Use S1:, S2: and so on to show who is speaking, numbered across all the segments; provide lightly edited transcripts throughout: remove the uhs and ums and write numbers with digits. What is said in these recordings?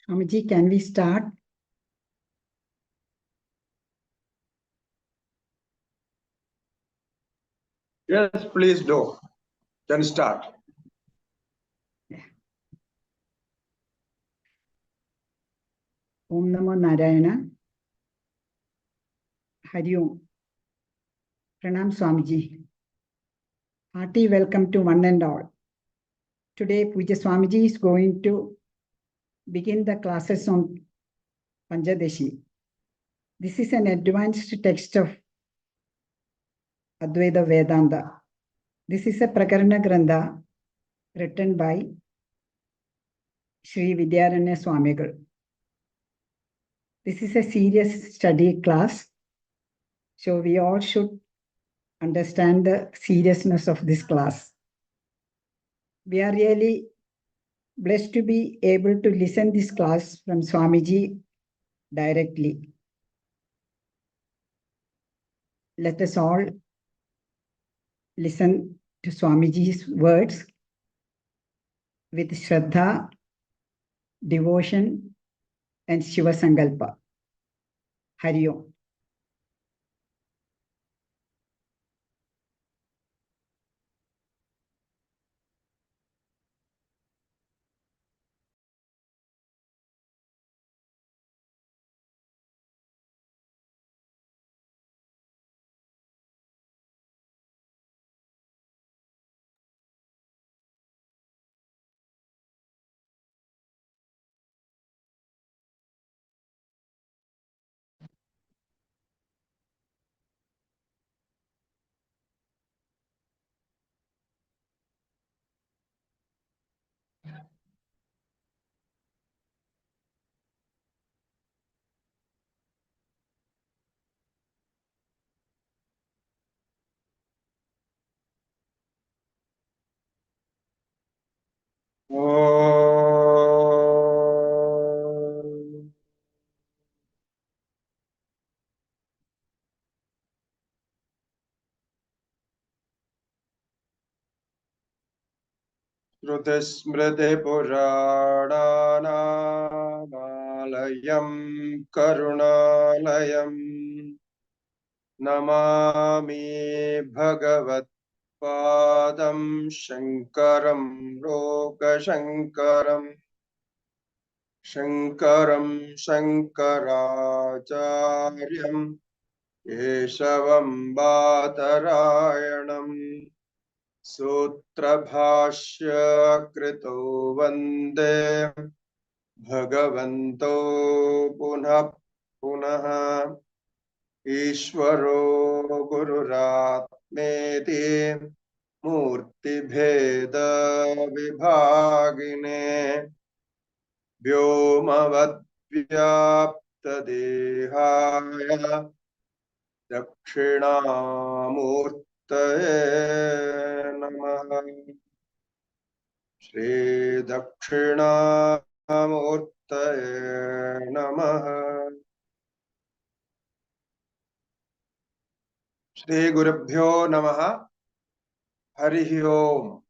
S1: Swamiji, can we start?
S2: Yes, please do. Can start.
S1: Om Namo Narayana. Hari Om. Pranam Swamiji. Hearty welcome to one and all. Today, Pujya Swamiji is going to begin the classes on Panchadashi. This is an advanced text of Advaita Vedanta. This is a Prakarana Grantha written by Shri Vidyaranya Swamigal. This is a serious study class, so we all should understand the seriousness of this class. We are really blessed to be able to listen this class from Swamiji directly. Let us all listen to Swamiji's words with Shraddha, devotion, and Shiva Sankalpa. Hari Om.
S2: Shrutismritipurananalayam karunalayam namami bhagavatpadam shankaram lokashankaram shankaram shankaracharyam keshavam batarayanam Sutrabhashya krito vande bhagavanto punah punaha Ishvaro gururatmeti murti bheda vibhagine vyomavad vyapta dehaya dakshinamurti Namaha Shri Dakshinamurtaye Namaha Shri Gurubhyo Namaha Hari Om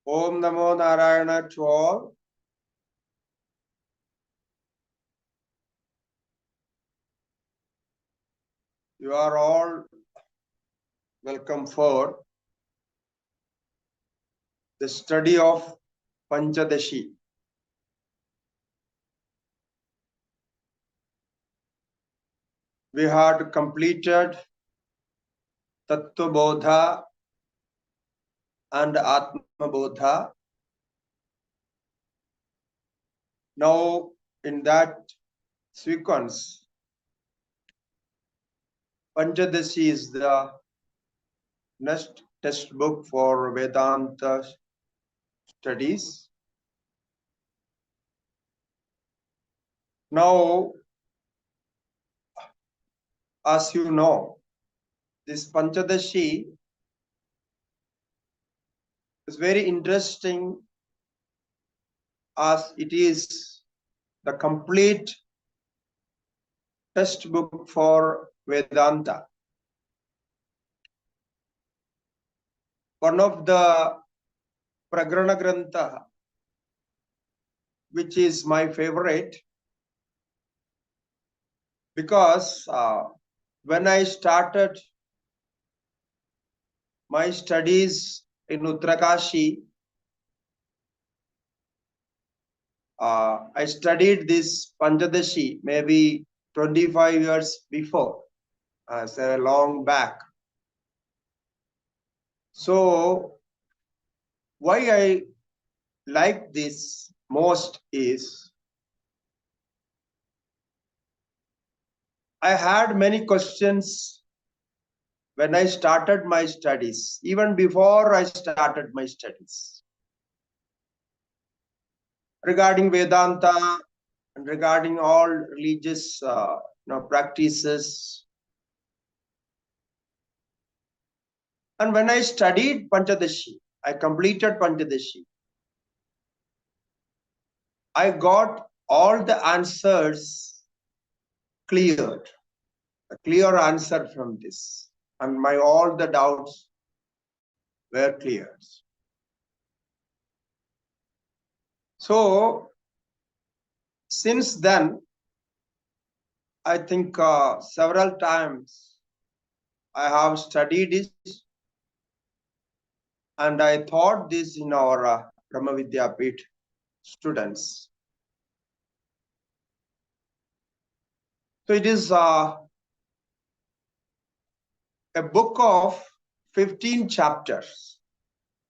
S2: Om Namo Narayana to all. You are all welcome for the study of Panchadashi. We had completed Tattva Bodha and Atma Bodha. Now, in that sequence, Panchadasi is the next textbook for Vedanta studies. Now, as you know, this Panchadashi is very interesting as it is the complete textbook for Vedanta. One of the Prakarana Grantha which is my favorite, because when I started my studies in Uttarakashi, I studied this Panchadasi maybe 25 years before, so long back. So why I like this most is I had many questions when I started my studies, even before I started my studies, regarding Vedanta and regarding all religious practices. And when I studied Panchadashi, I completed Panchadashi, I got all the answers cleared, a clear answer from this, and my all the doubts were cleared. So since then, I think several times I have studied it, and I taught this in our Brahmavidya Peetham students. So it is a book of 15 chapters.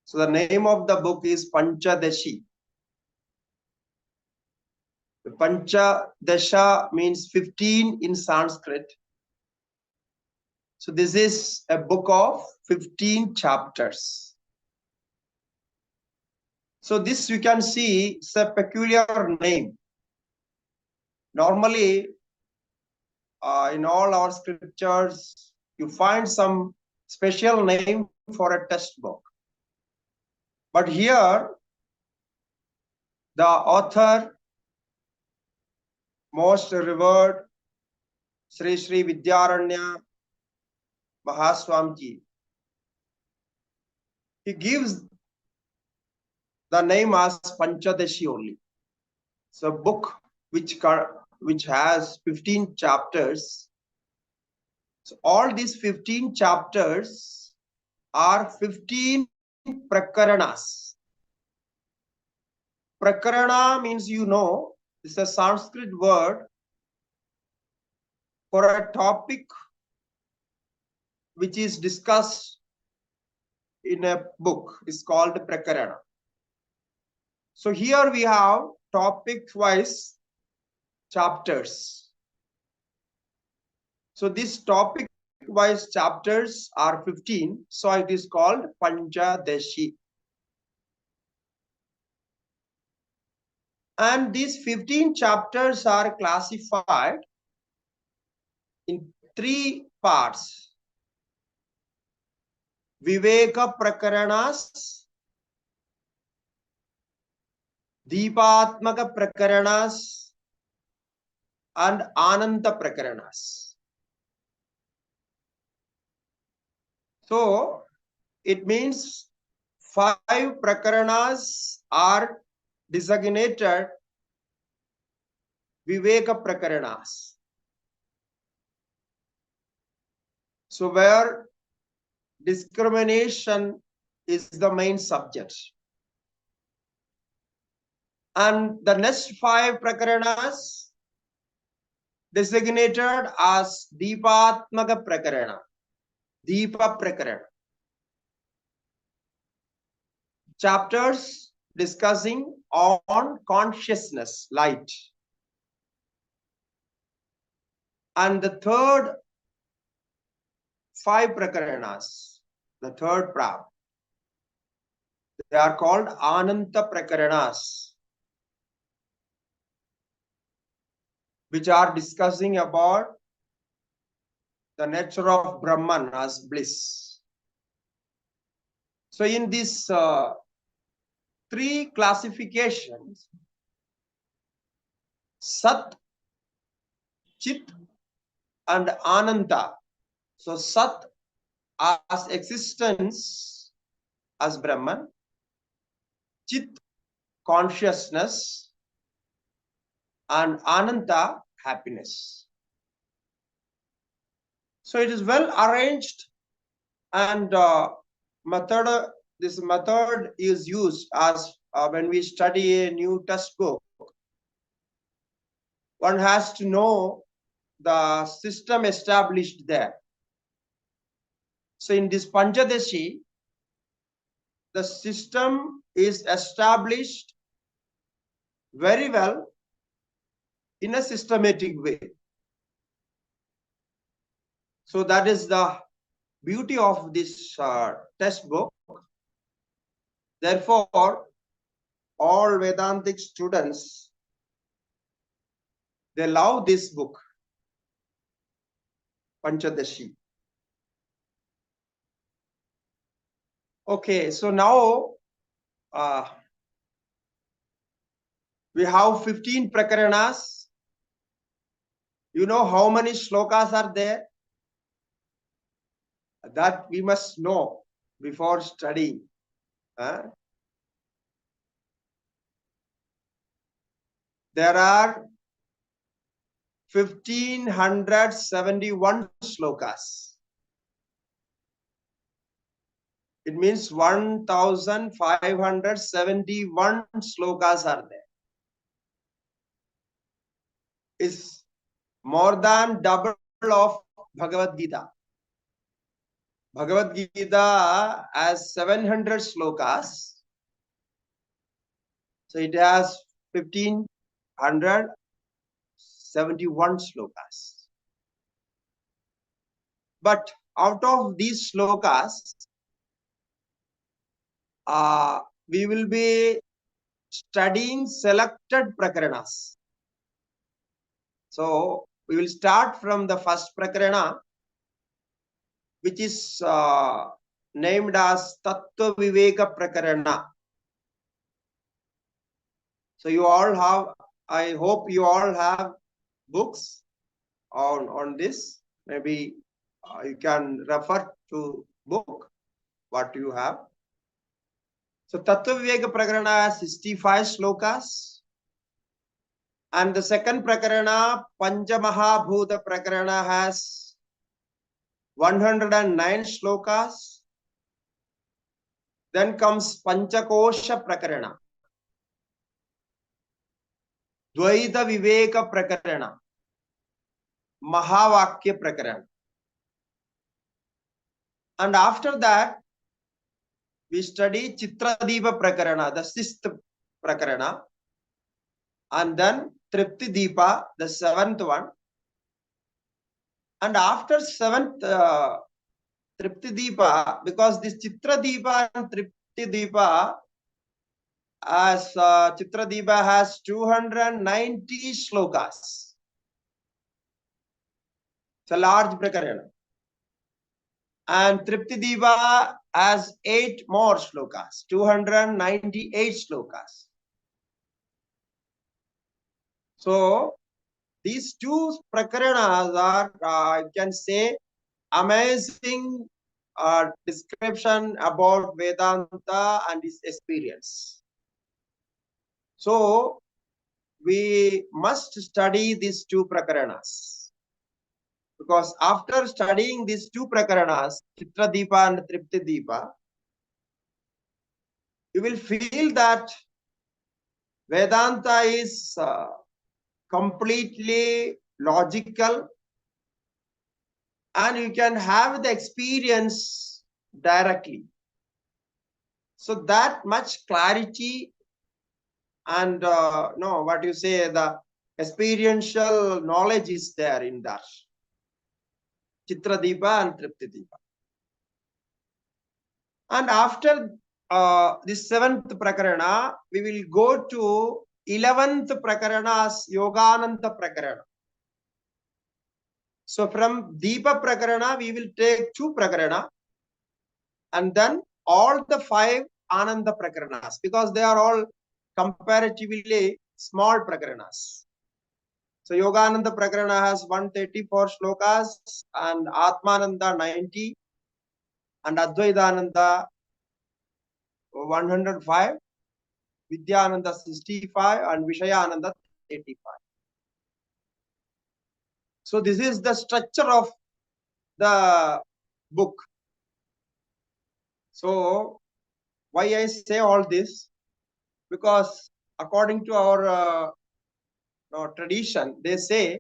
S2: So the name of the book is Panchadashi. The Panchadasha means 15 in Sanskrit. So this is a book of 15 chapters. So this you can see, it's a peculiar name. Normally, in all our scriptures, you find some special name for a textbook. But here, the author, most revered, Shri Vidyaranya Mahasvami, he gives the name as Panchadashi only. So book which has 15 chapters. So all these 15 chapters are 15 Prakaranas. Prakarana means, it's a Sanskrit word for a topic which is discussed in a book. It's called Prakarana. So here we have topic-wise chapters. So this topic-wise chapters are 15. So it is called Panchadashi. And these 15 chapters are classified in 3 parts. Viveka Prakaranas, Deepatmaka Prakaranas, and Ananta Prakaranas. So it means 5 Prakaranas are designated Viveka Prakaranas. So where discrimination is the main subject. And the next 5 Prakaranas designated as Deepatmaka Prakarana, Deepa Prakarana. Chapters discussing on consciousness, light. And the third 5 Prakaranas, the third Prab, they are called Ananta Prakaranas, which are discussing about the nature of Brahman as bliss. So in these 3 classifications, Sat, Chit, and Ananta. So Sat as existence as Brahman, Chit consciousness, and Ananta, happiness. So it is well arranged, and this method is used as when we study a new textbook. One has to know the system established there. So in this Panchadasi, the system is established very well in a systematic way. So that is the beauty of this textbook. Therefore, all Vedantic students, they love this book, Panchadashi. Okay, so now we have 15 Prakaranas. You know how many shlokas are there? That we must know before studying. There are 1571 shlokas. It means 1571 shlokas are there. It's more than double of Bhagavad Gita. Bhagavad Gita has 700 shlokas. So it has 1571 shlokas. But out of these shlokas, we will be studying selected prakaranas. So we will start from the first prakarana, which is named as Tatva Viveka Prakarana. So you all have, I hope you all have books on this. Maybe you can refer to book what you have. So Tattva Viveka Prakarana has 65 slokas. And the second Prakarana, Panchamahabhuta Prakarana, has 109 slokas. Then comes Panchakosha Prakarana, Dvaita Viveka Prakarana, Mahavakya Prakarana. And after that, we study Chitradipa Prakarana, the sixth Prakarana. And then Tripti Deepa, the seventh one. And after seventh Tripti Deepa, because this Chitra Deepa and Tripti Deepa, as Chitra Deepa has 290 shlokas. It's a large prakarana. And Tripti Deepa has 8 more shlokas, 298 shlokas. So these two prakaranas are, I can say, amazing description about Vedanta and its experience. So we must study these two prakaranas, because after studying these two prakaranas, Chitra Deepa and Tripti Deepa, you will feel that Vedanta is completely logical, and you can have the experience directly. So that much clarity and the experiential knowledge is there in that Chitra Deepa and Tripti Deepa. And after this 7th Prakarana, we will go to 11th Prakarana as Yogananta Prakarana. So from Deepa Prakarana, we will take 2 Prakarana, and then all the 5 Ananda Prakaranas, because they are all comparatively small Prakaranas. So Yogananda Prakarana has 134 shlokas, and Atmananda 90, and Advaitananda 105, Vidyananda 65, and Vishayananda 85. So this is the structure of the book. So why I say all this? Because according to our tradition, they say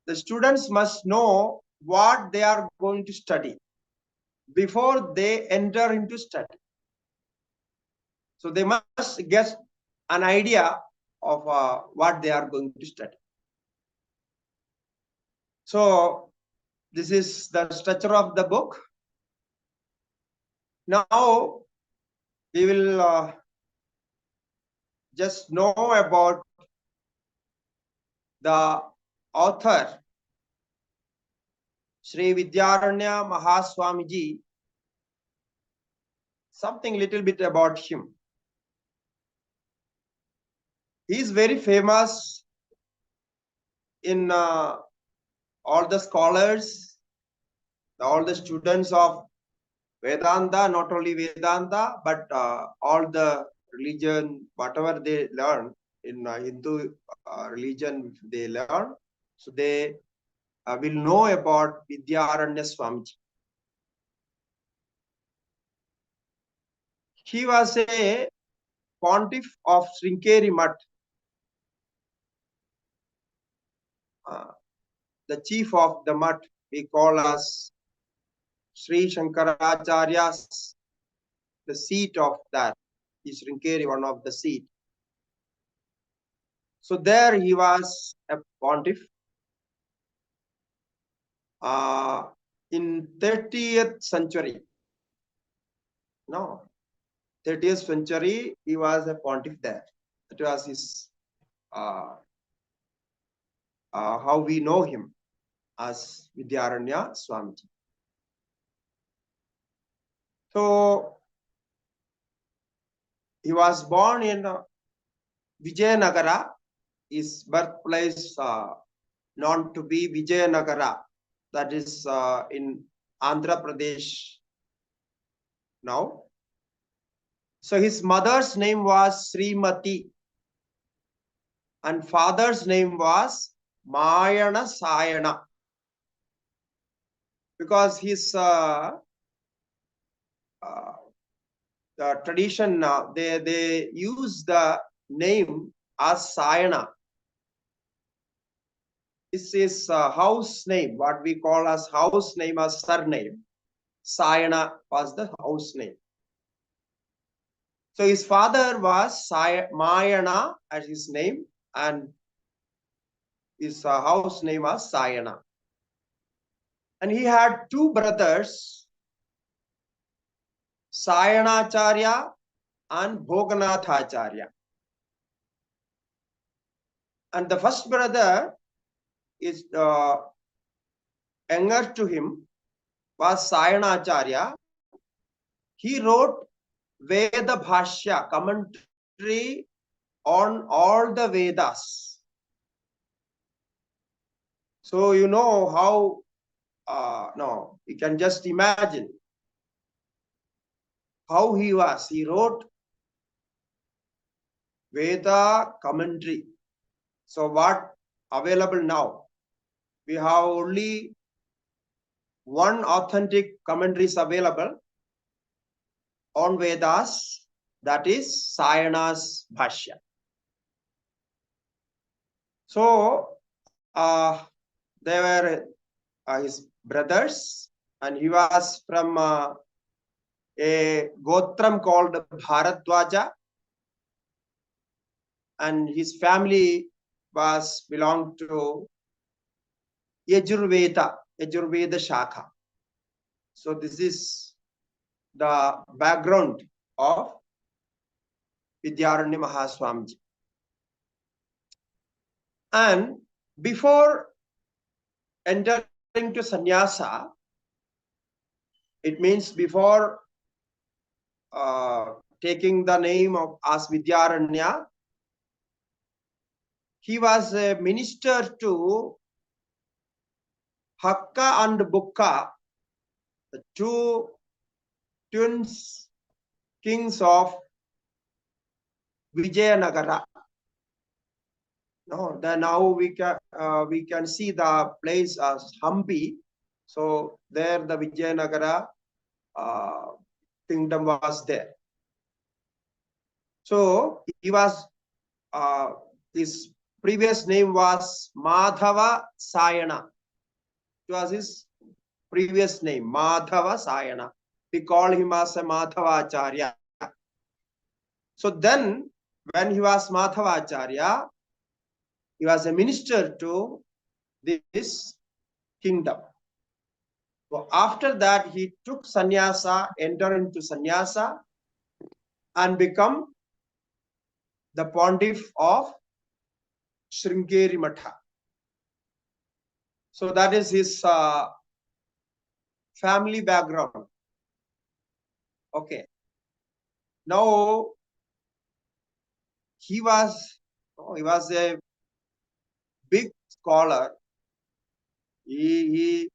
S2: the students must know what they are going to study before they enter into study. So they must get an idea of what they are going to study. So this is the structure of the book. Now we will just know about the author, Shri Vidyaranya Mahaswami, something little bit about him. He is very famous in all the scholars, all the students of Vedanta, not only Vedanta, but all the religion, whatever they learn in Hindu religion, they learn. So they will know about Vidyaranya Swamiji. He was a pontiff of Sringeri Mutt, the chief of the Mutt, we call as Shri Shankara Acharya's, the seat of that is Sringeri, one of the seat. So there he was a pontiff. In 30th century, no, 30th century, he was a pontiff there. That was his, how we know him as Vidyaranya Swamiji. So he was born in Vijayanagara, his birthplace known to be Vijayanagara, that is in Andhra Pradesh now. So his mother's name was Srimati and father's name was Mayana Sayana, because his the tradition, they use the name as Sayana. This is house name, what we call as house name as surname. Sayana was the house name. So his father was Mayana as his name, and his house name was Sayana. And he had two brothers, Sayanacharya and Bhoganathacharya. And the first brother is younger to him, was Sayanacharya. He wrote Veda Bhashya, commentary on all the Vedas. So you know how, no, you can just imagine how he was. He wrote Veda commentary. So what available now? We have only one authentic commentary is available on Vedas, that is Sayana's Bhashya. So they were his brothers, and he was from a Gotram called Bharadwaja, and his family was belonged to Yajurveda Shakha. So this is the background of Vidyaranya Mahaswamiji. And before entering to sannyasa, it means before taking the name of as Vidyaranya, he was a minister to Hakka and Bukka, the two twins kings of Vijayanagara. No, now we we can see the place as Hampi. So there the Vijayanagara kingdom was there. So he was, his previous name was Madhava Sayana. It was his previous name, Madhava Sayana. We call him as a Madhava Acharya. So then, when he was Madhava Acharya, he was a minister to this kingdom. So after that, he took sannyasa, entered into sannyasa, and become the pontiff of Sringeri Matha. So that is his family background. Okay. Now he was a big scholar. He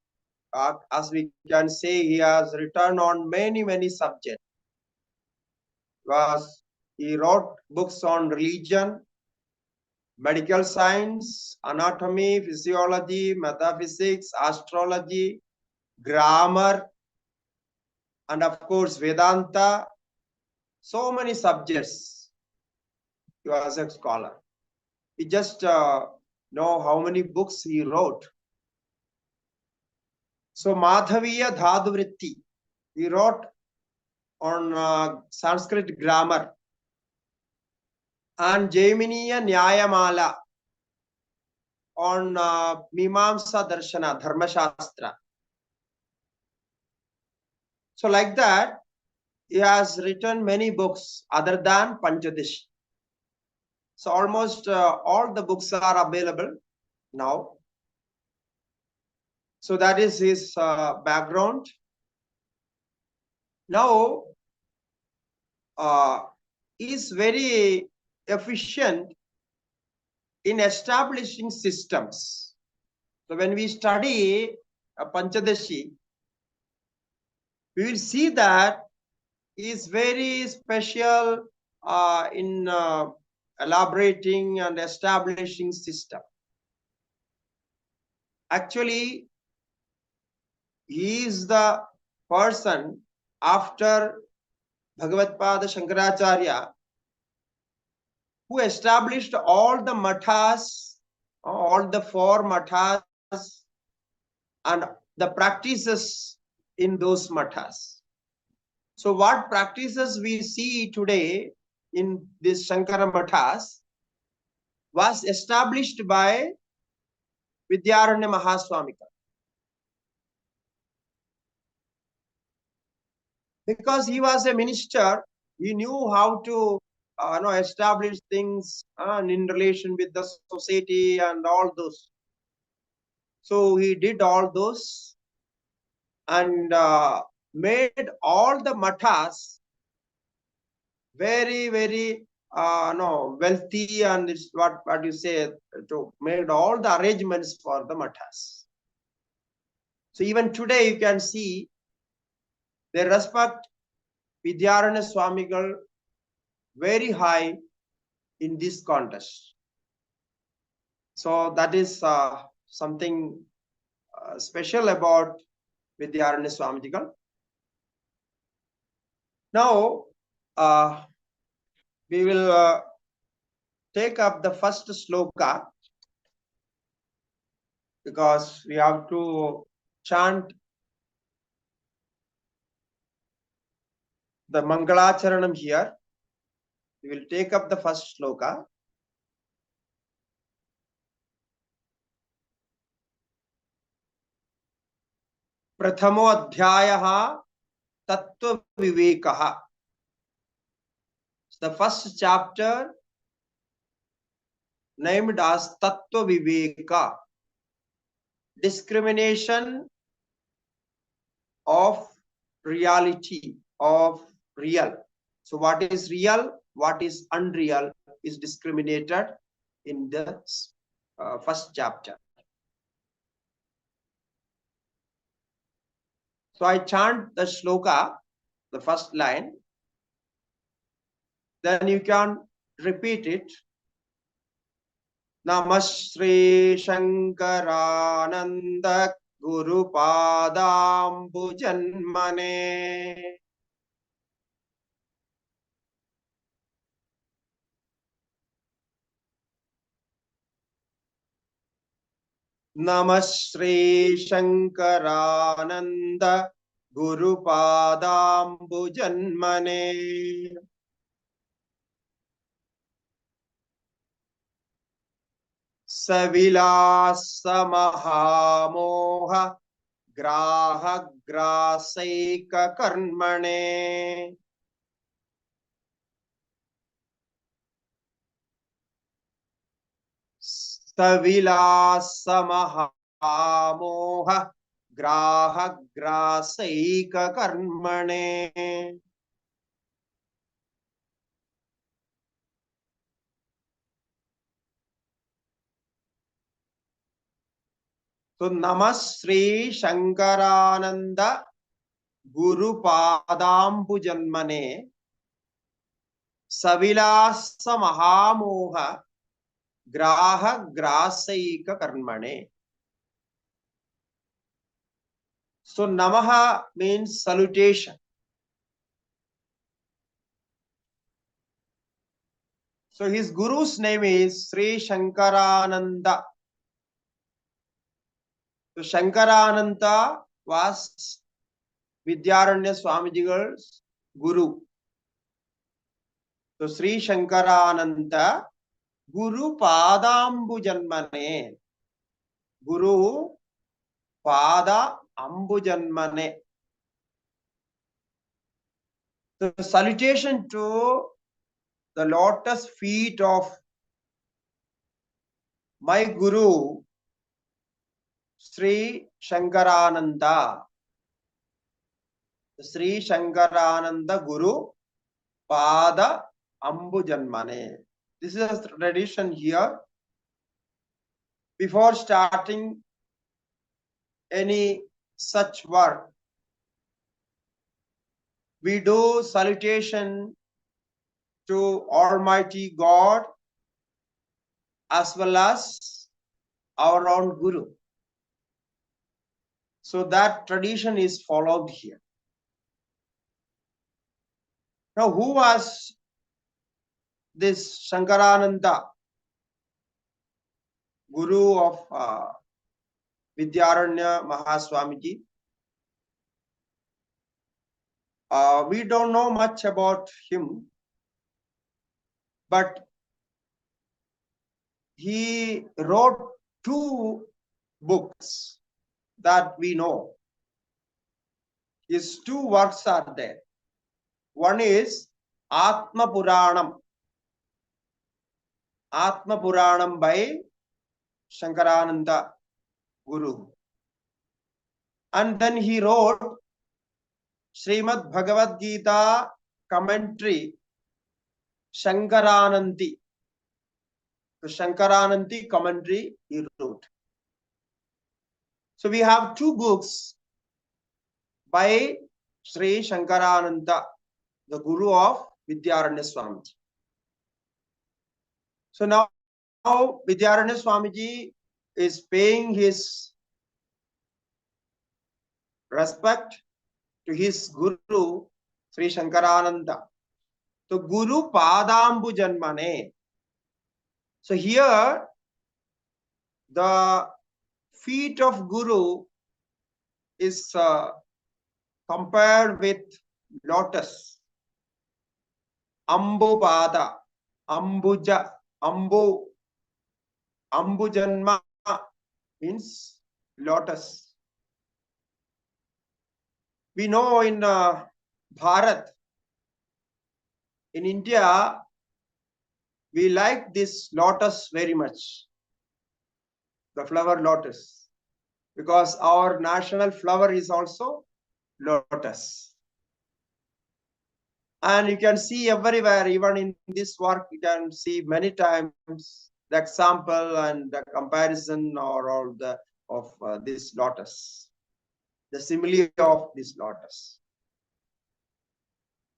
S2: as we can say, he has written on many subjects. He wrote books on religion, medical science, anatomy, physiology, metaphysics, astrology, grammar, and of course Vedanta. So many subjects. He was a scholar. We just know how many books he wrote. So Madhaviya Dhaduvritti, he wrote on Sanskrit grammar, and Jaiminiya Nyayamala on Mimamsa Darshana, Dharma Shastra. So like that, he has written many books other than Panchadasi. So almost all the books are available now. So that is his background. Now, he is very efficient in establishing systems. So when we study Panchadashi, we will see that he is very special in elaborating and establishing system. Actually, he is the person after Bhagavatpada Shankaracharya who established all the mathas, all the 4 mathas, and the practices in those mathas. So what practices we see today in this Shankara mathas was established by Vidyaranya Mahasvami. Because he was a minister, he knew how to establish things in relation with the society and all those. So he did all those and made all the mathas very wealthy, and it's what you say, to made all the arrangements for the mathas. So even today you can see they respect Vidyaranya Swamigal very high in this contest. So that is something special about Vidyaranya Swamigal. Now we will take up the first sloka, because we have to chant the Mangalacharanam here. We will take up the first sloka. Prathamo Adhyayaha Tatva Vivekaha. The first chapter named as Tatva Viveka, discrimination of reality, of real. So what is real, what is unreal is discriminated in the first chapter. So I chant the sloka, the first line, then you can repeat it. Namah Shri Shankarananda Guru Padambu Janmane. Namah Shri Shankarananda Guru Padambu Janmane. Savilasa Mahamoha Graha Grasaika Karmane. Savilasa Mahamoha Graha Grasaika Karmane. So Namah Shri Shankarananda Guru Padambu Janmane Savilasa Mahamoha Graha Grasaika Karmane. So Namaha means salutation. So his guru's name is Sri Shankarananda. So Shankarananda was Vidyaranya Swamiji's guru. So Sri Shankarananda Guru Padambu Janmane. Guru Pada Ambu Janmane. The salutation to the lotus feet of my Guru, Sri Shankarananda. Sri Shankarananda Guru Pada Ambu Janmane. This is a tradition here. Before starting any such work, we do salutation to Almighty God as well as our own Guru. So that tradition is followed here. Now, who was this Shankarananda, Guru of Vidyaranya Mahaswamiji? We don't know much about him, but he wrote 2 books that we know. His 2 works are there. One is Atma Puranam. Atma Puranam by Shankarananda Guru. And then he wrote Srimad Bhagavad Gita commentary Shankaranandi. The Shankaranandi commentary he wrote. So we have 2 books by Sri Shankarananda, the Guru of Vidyaranya Swamiji. So now Vidyaranya Swamiji is paying his respect to his Guru, Sri Shankarananda. So Guru Padambu Janmane. So here the feet of Guru is compared with lotus. Ambu Pada, Ambuja, Ambu, Ambujanma means lotus. We know in Bharat, in India, we like this lotus very much, the flower lotus, because our national flower is also lotus. And you can see everywhere, even in this work, you can see many times the example and the comparison or all the of this lotus, the simile of this lotus.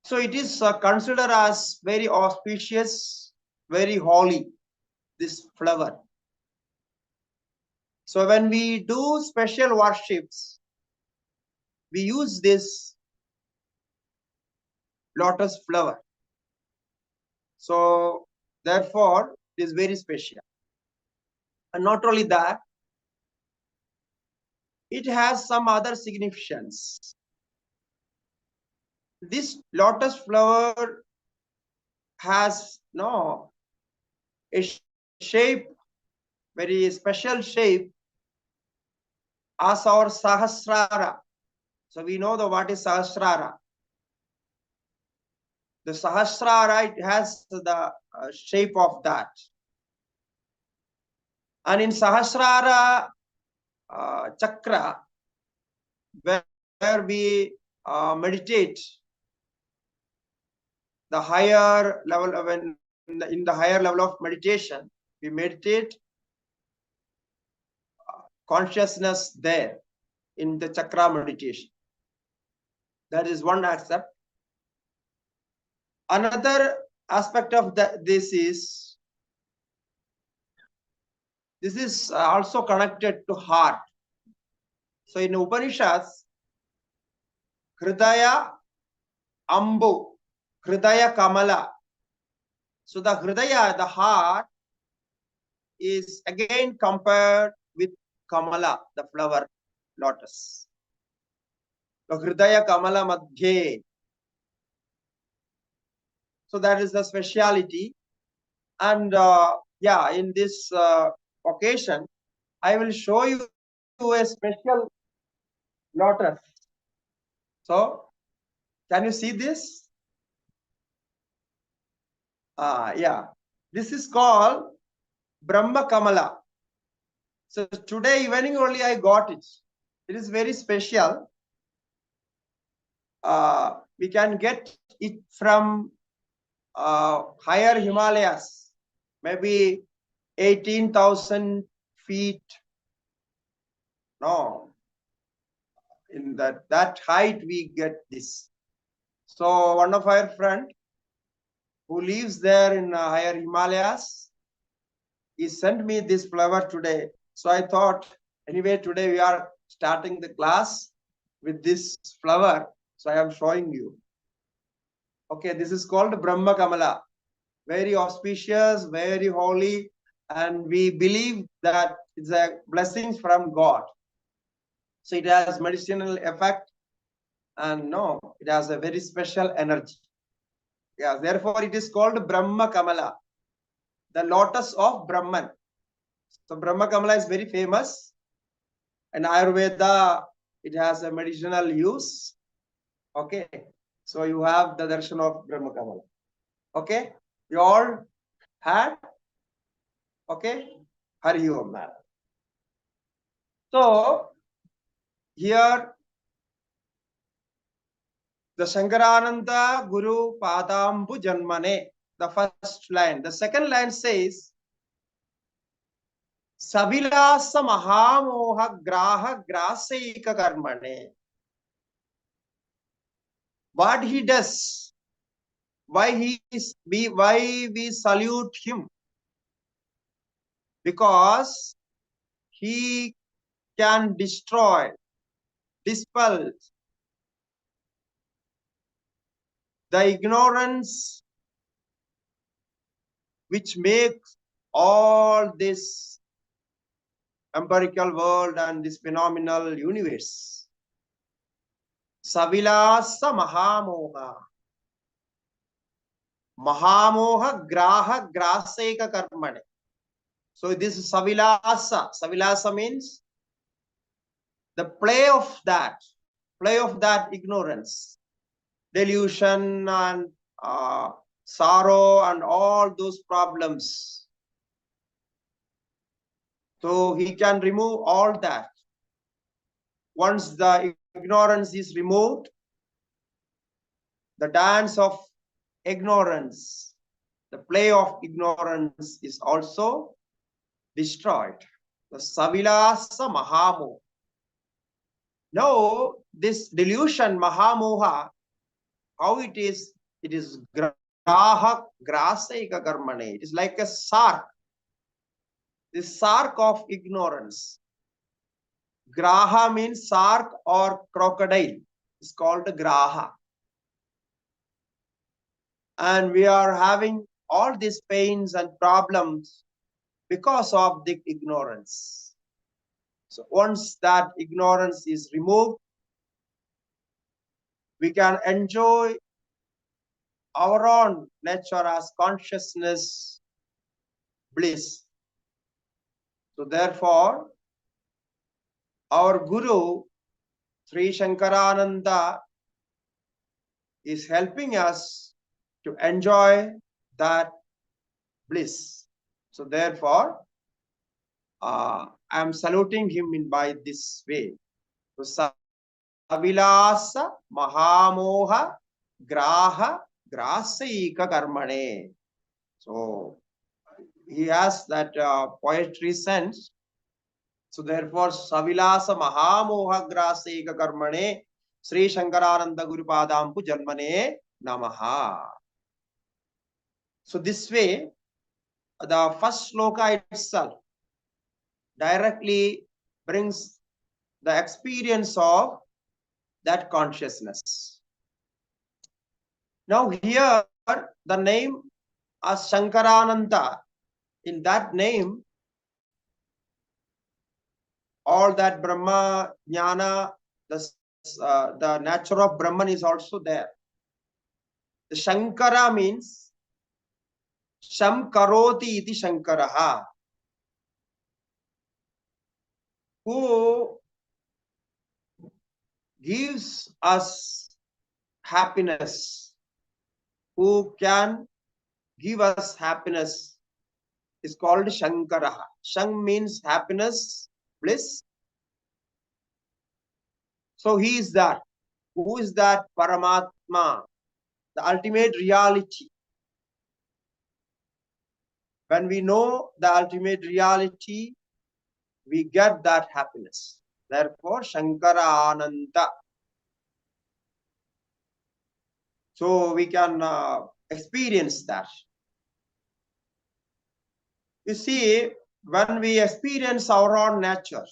S2: So it is considered as very auspicious, very holy, this flower. So when we do special worships, we use this lotus flower. So therefore, it is very special. And not only that, it has some other significance. This lotus flower has a shape, very special shape, as our Sahasrara. So we know what is Sahasrara. The Sahasrara, it has the shape of that. And in Sahasrara chakra, where we meditate the higher level of in the higher level of meditation, we meditate consciousness there in the chakra meditation. That is one aspect. Another aspect of this is also connected to heart. So in Upanishads, Hridaya Ambu, Hridaya Kamala. So the Hridaya, the heart, is again compared with Kamala, the flower lotus. The Hridaya Kamala Madhye. So that is the speciality. And yeah, in this occasion, I will show you a special lotus. So, can you see this? Yeah, this is called Brahma Kamala. So today evening only I got it. It is very special. We can get it from higher Himalayas, maybe 18,000 feet. No, in that height we get this. So one of our friend who lives there in higher Himalayas, he sent me this flower today. So I thought, anyway, today we are starting the class with this flower. So I am showing you. Okay, this is called Brahma Kamala. Very auspicious, very holy, and we believe that it's a blessing from God. So it has medicinal effect, and it has a very special energy. Yeah, therefore it is called Brahma Kamala, the lotus of Brahman. So Brahma Kamala is very famous. In Ayurveda, it has a medicinal use. Okay, so you have the darshan of Brahma Kamala. Okay, you all had? Okay, Hari Om Maharaj. So here the Shankarananda Guru Padambu Janmane, the first line. The second line says, Savilasa Mahamoha Graha Grasaika Karmane. What he does, why we salute him? Because he can destroy, dispel the ignorance which makes all this empirical world and this phenomenal universe. Savilasa Mahamoha. Mahamoha Graha Graseka Karmane. So this is Savilasa. Savilasa means the play of that ignorance, delusion and sorrow and all those problems. So he can remove all that. Once the ignorance is removed, the dance of ignorance, the play of ignorance is also destroyed. The Savilasa Mahamoha. Now, this delusion, Mahamoha, how it is Graha Grasaika Karmane. It is like a sark. This sark of ignorance. Graha means shark or crocodile. It's called Graha. And we are having all these pains and problems because of the ignorance. So once that ignorance is removed, we can enjoy our own nature as consciousness bliss. So therefore, our Guru, Sri Shankarananda, is helping us to enjoy that bliss. So therefore, I am saluting him by this way. So, Savilasa Mahamoha Graha Grasaika Karmane. So he has that poetry sense. So therefore, Savilasa Mahamoha Grasaika Karmane Sri Shankarananda Gurupadampu Janmane Namaha. So this way, the first sloka itself directly brings the experience of that consciousness. Now here, the name as Shankarananda, in that name, all that Brahma, Jnana, the nature of Brahman is also there. The Shankara means Sham Karoti iti Shankaraha, who gives us happiness, who can give us happiness, is called Shankaraha. Shang means happiness, bliss. So he is that. Who is that? Paramatma, the ultimate reality. When we know the ultimate reality, we get that happiness. Therefore, Shankara Ananta. So we can experience that. You see, when we experience our own nature,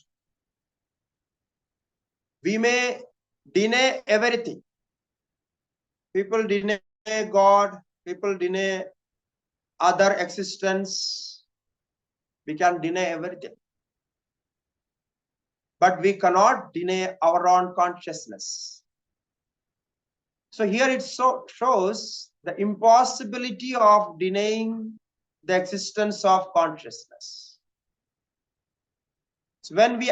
S2: we may deny everything. People deny God, people deny other existence. We can deny everything. But we cannot deny our own consciousness. So here it shows the impossibility of denying the existence of consciousness. So when we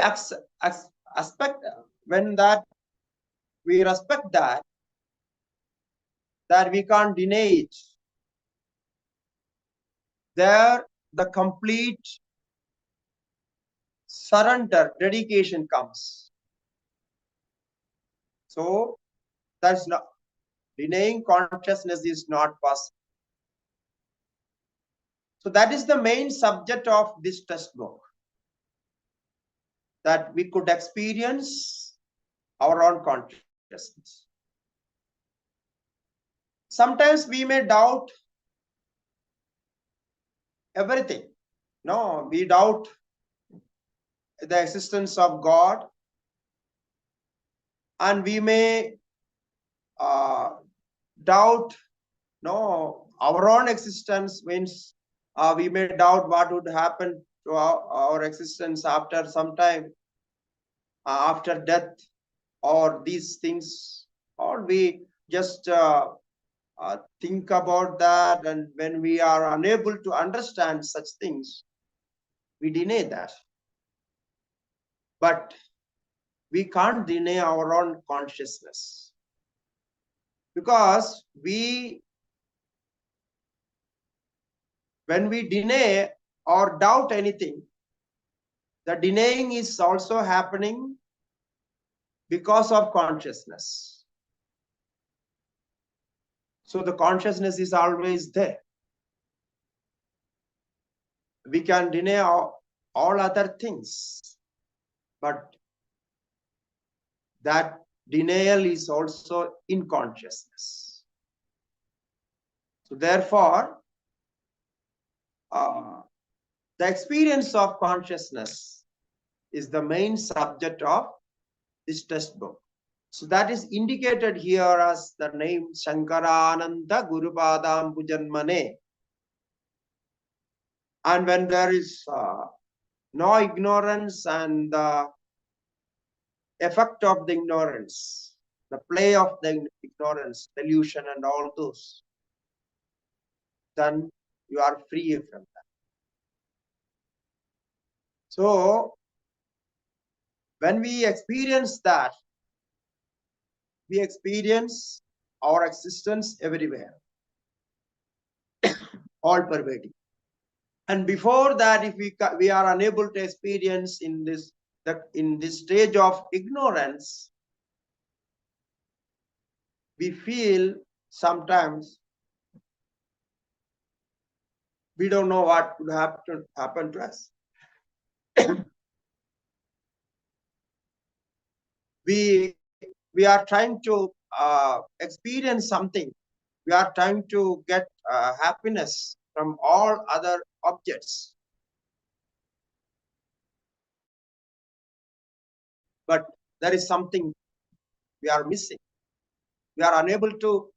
S2: we respect that we can't deny it, there the complete surrender, dedication comes. So that's not denying consciousness is not possible. So that is the main subject of this textbook, that we could experience our own consciousness. Sometimes we may doubt everything. No, we doubt the existence of God, and we may doubt our own existence. Means we may doubt what would happen to our existence after some time, after death, or these things, or we just think about that, and when we are unable to understand such things, we deny that. But we can't deny our own consciousness, because when we deny or doubt anything, the denying is also happening because of consciousness. So the consciousness is always there. We can deny all other things, but that denial is also in consciousness. So therefore, the experience of consciousness is the main subject of this textbook. So that is indicated here as the name Shankarananda Gurupadam Pujanmane. And when there is no ignorance and the effect of the ignorance, the play of the ignorance, delusion and all those, then you are free from that. So when we experience that, we experience our existence everywhere, all pervading. And before that, if we are unable to experience in this stage of ignorance, we feel sometimes we don't know what could happen to us. we are trying to experience something. We are trying to get happiness from all other objects. But there is something we are missing. We are unable to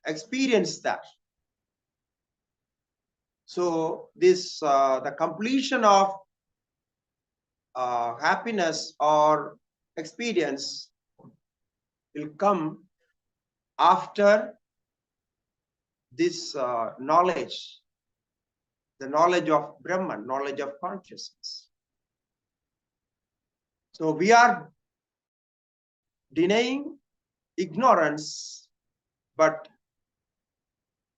S2: experience that. So this the completion of happiness or experience will come after this knowledge, the knowledge of Brahman, knowledge of consciousness. So we are denying ignorance, but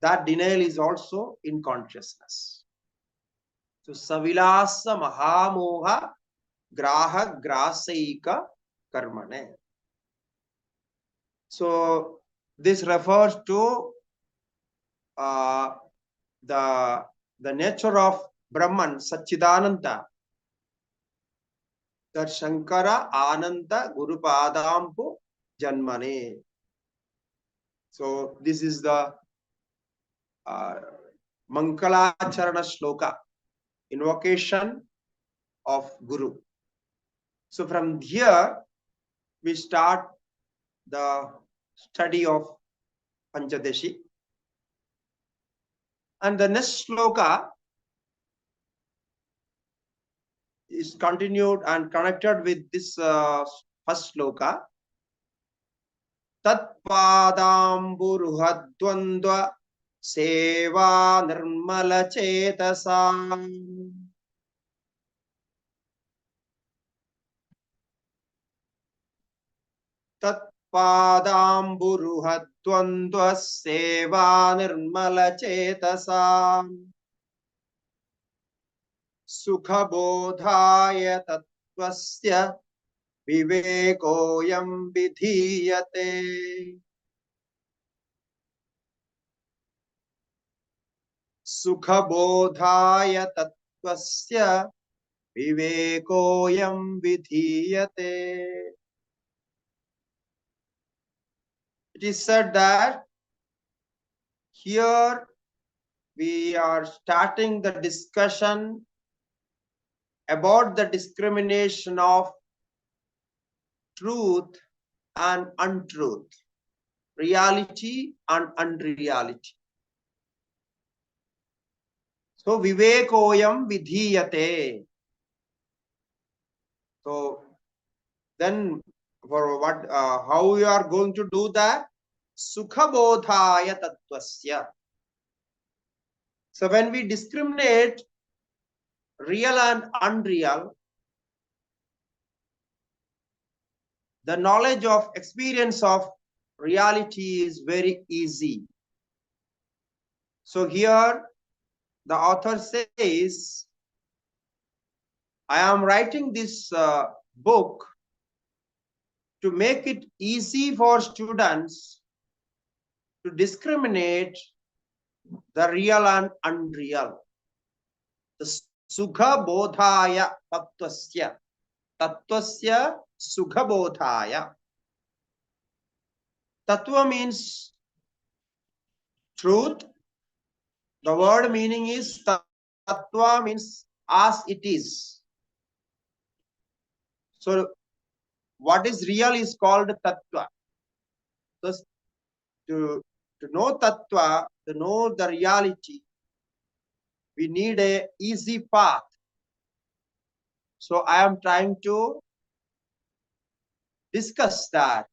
S2: that denial is also in consciousness. So Savilasa Mahamoha Graha Grasaika Karmane. So this refers to the nature of Brahman, Satchidananda, that Shankara Ananda Gurupadampu Janmane. So this is the Mangalacharana Sloka, invocation of Guru. So from here, we start the study of Panchadashi. And the next sloka is continued and connected with this first sloka. Tatpadamburuhadvandva seva nirmala chetasam. Tatpadamburuhadvandva seva nirmala chetasam. Sukhabodhaya tattvasya vivekoyam vidhiyate. Sukhabodhaya tattvasya vivekoyam vidhiyate. It is said that here we are starting the discussion about the discrimination of truth and untruth, reality and unreality. So Vivekoyam Vidhiyate. So then for what how you are going to do that? Sukhabodhaya tattvasya. So when we discriminate real and unreal, the knowledge of experience of reality is very easy. So here the author says, I am writing this book to make it easy for students to discriminate the real and unreal. The Sukha Bodhaya Tattvasya. Tattvasya Sukha Bodhaya. Tattva means truth. The word meaning is Tattva means as it is. So what is real is called Tatva. So to know Tatva, to know the reality, we need a easy path. So I am trying to discuss that.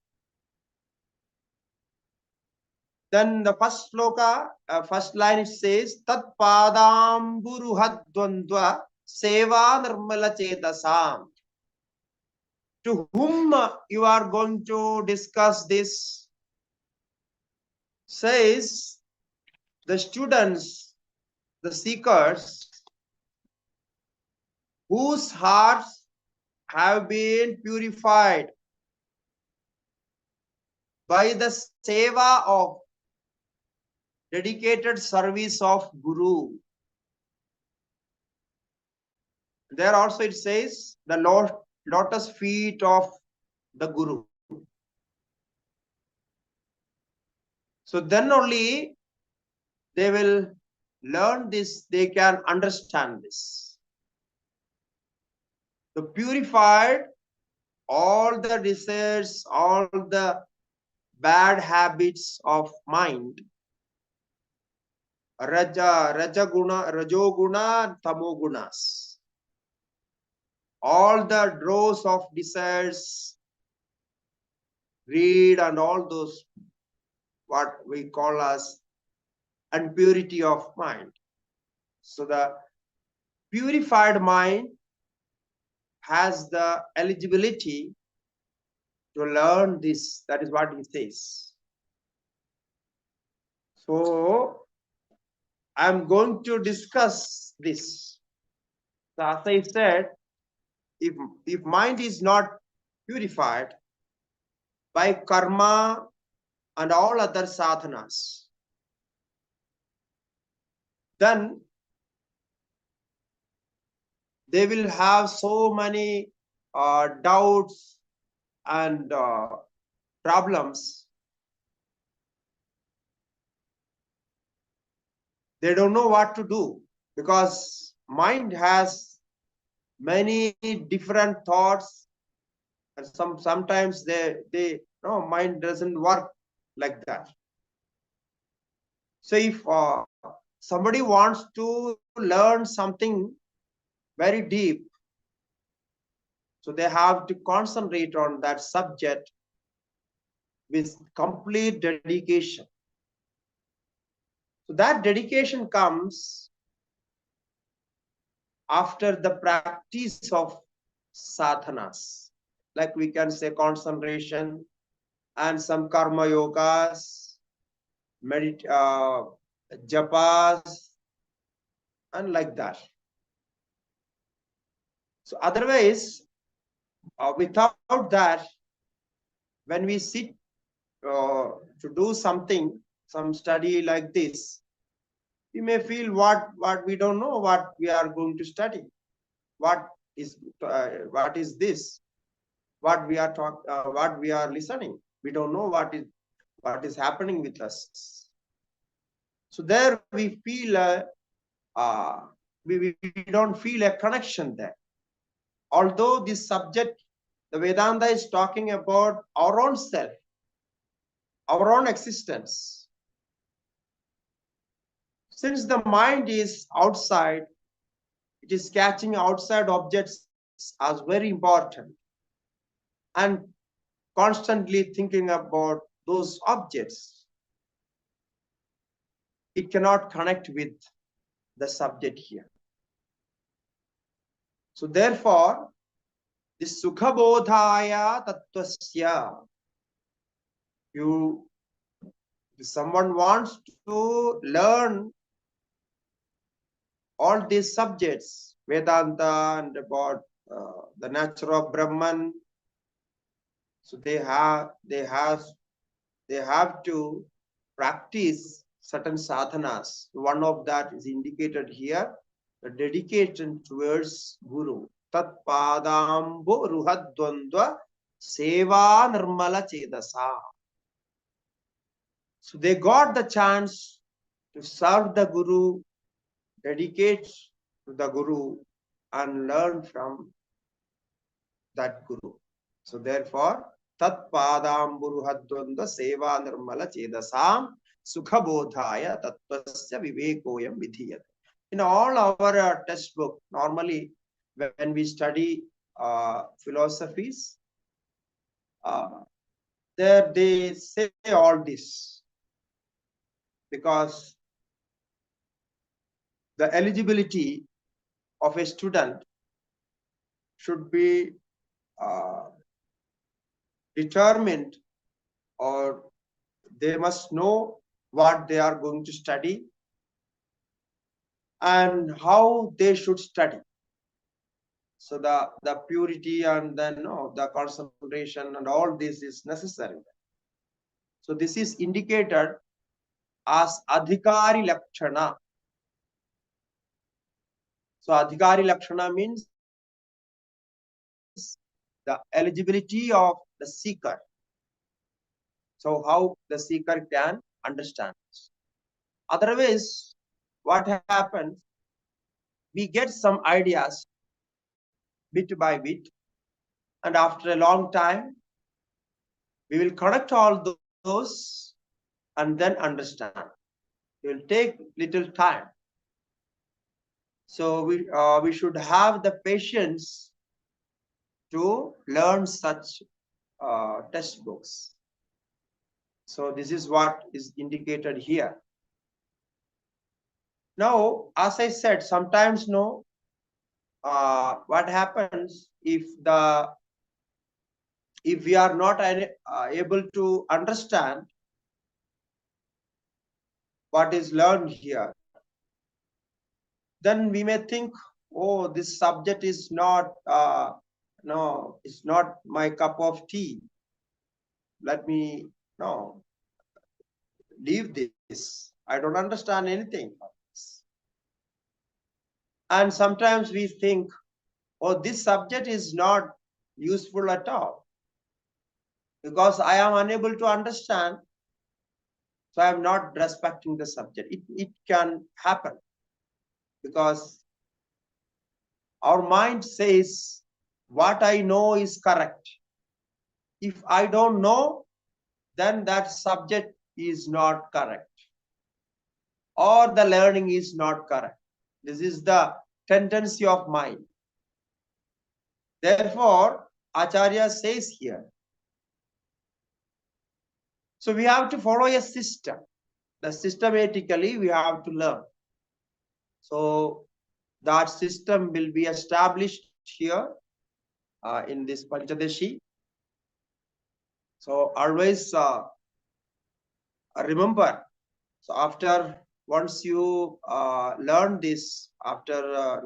S2: Then the first sloka, first line, it says, Tat padamburuhad dvandva seva nirmala chetasam. To whom you are going to discuss this? Says the students, the seekers, whose hearts have been purified by the seva of dedicated service of Guru. There also it says the lotus feet of the Guru. So then only they will learn this, they can understand this. So purified all the desires, all the bad habits of mind, rajoguna, tamogunas, all the droves of desires, greed, and all those what we call as impurity of mind. So the purified mind has the eligibility to learn this. That is what he says. So I'm going to discuss this. So as I said, if mind is not purified by karma and all other sadhanas, then they will have so many doubts and problems. They don't know what to do because mind has many different thoughts, and sometimes they no, mind doesn't work like that. So if somebody wants to learn something very deep, so they have to concentrate on that subject with complete dedication. So that dedication comes after the practice of sadhanas, like we can say concentration and some karma yogas, japas, and like that. So otherwise, without that, when we sit to do something, some study like this, we may feel what we don't know what we are going to study. What is this? What we are what we are listening? We don't know what is happening with us. So there we feel we don't feel a connection there. Although this subject, the Vedanta is talking about our own self, our own existence. Since the mind is outside, it is catching outside objects as very important and constantly thinking about those objects. It cannot connect with the subject here. So therefore, this Sukha Bodhaya Tattvasya, someone wants to learn all these subjects, Vedanta and about the nature of Brahman. So they have to practice certain sadhanas. One of that is indicated here, the dedication towards Guru. Tat padambo ruhadvandva seva nirmala chedasa. So they got the chance to serve the Guru, dedicate to the Guru, and learn from that Guru. So therefore, Tat Padamburuhadvanda Seva Nirmala Chedasam Sukhabodhaya Tattvasya Vivekoyam Vidhiyat. In all our textbook, normally when we study philosophies, there they say all this, because the eligibility of a student should be determined, or they must know what they are going to study and how they should study. So the purity and then the concentration and all this is necessary. So this is indicated as Adhikari Lakshana. So Adhikari Lakshana means the eligibility of the seeker. So how the seeker can understand this. Otherwise, what happens? We get some ideas bit by bit, and after a long time, we will connect all those and then understand. It will take little time. So we should have the patience to learn such textbooks. So this is what is indicated here. Now, as I said, sometimes what happens if we are not able to understand what is learned here, then we may think, oh, this subject is not it's not my cup of tea. Let me leave this. I don't understand anything. And sometimes we think, oh, this subject is not useful at all, because I am unable to understand, so I am not respecting the subject. It can happen, because our mind says what I know is correct. If I don't know, then that subject is not correct, or the learning is not correct. This is the tendency of mind. Therefore, Acharya says here, so we have to follow a system. The systematically we have to learn. So that system will be established here in this Panchadashi. So always remember, so after once you learn this, after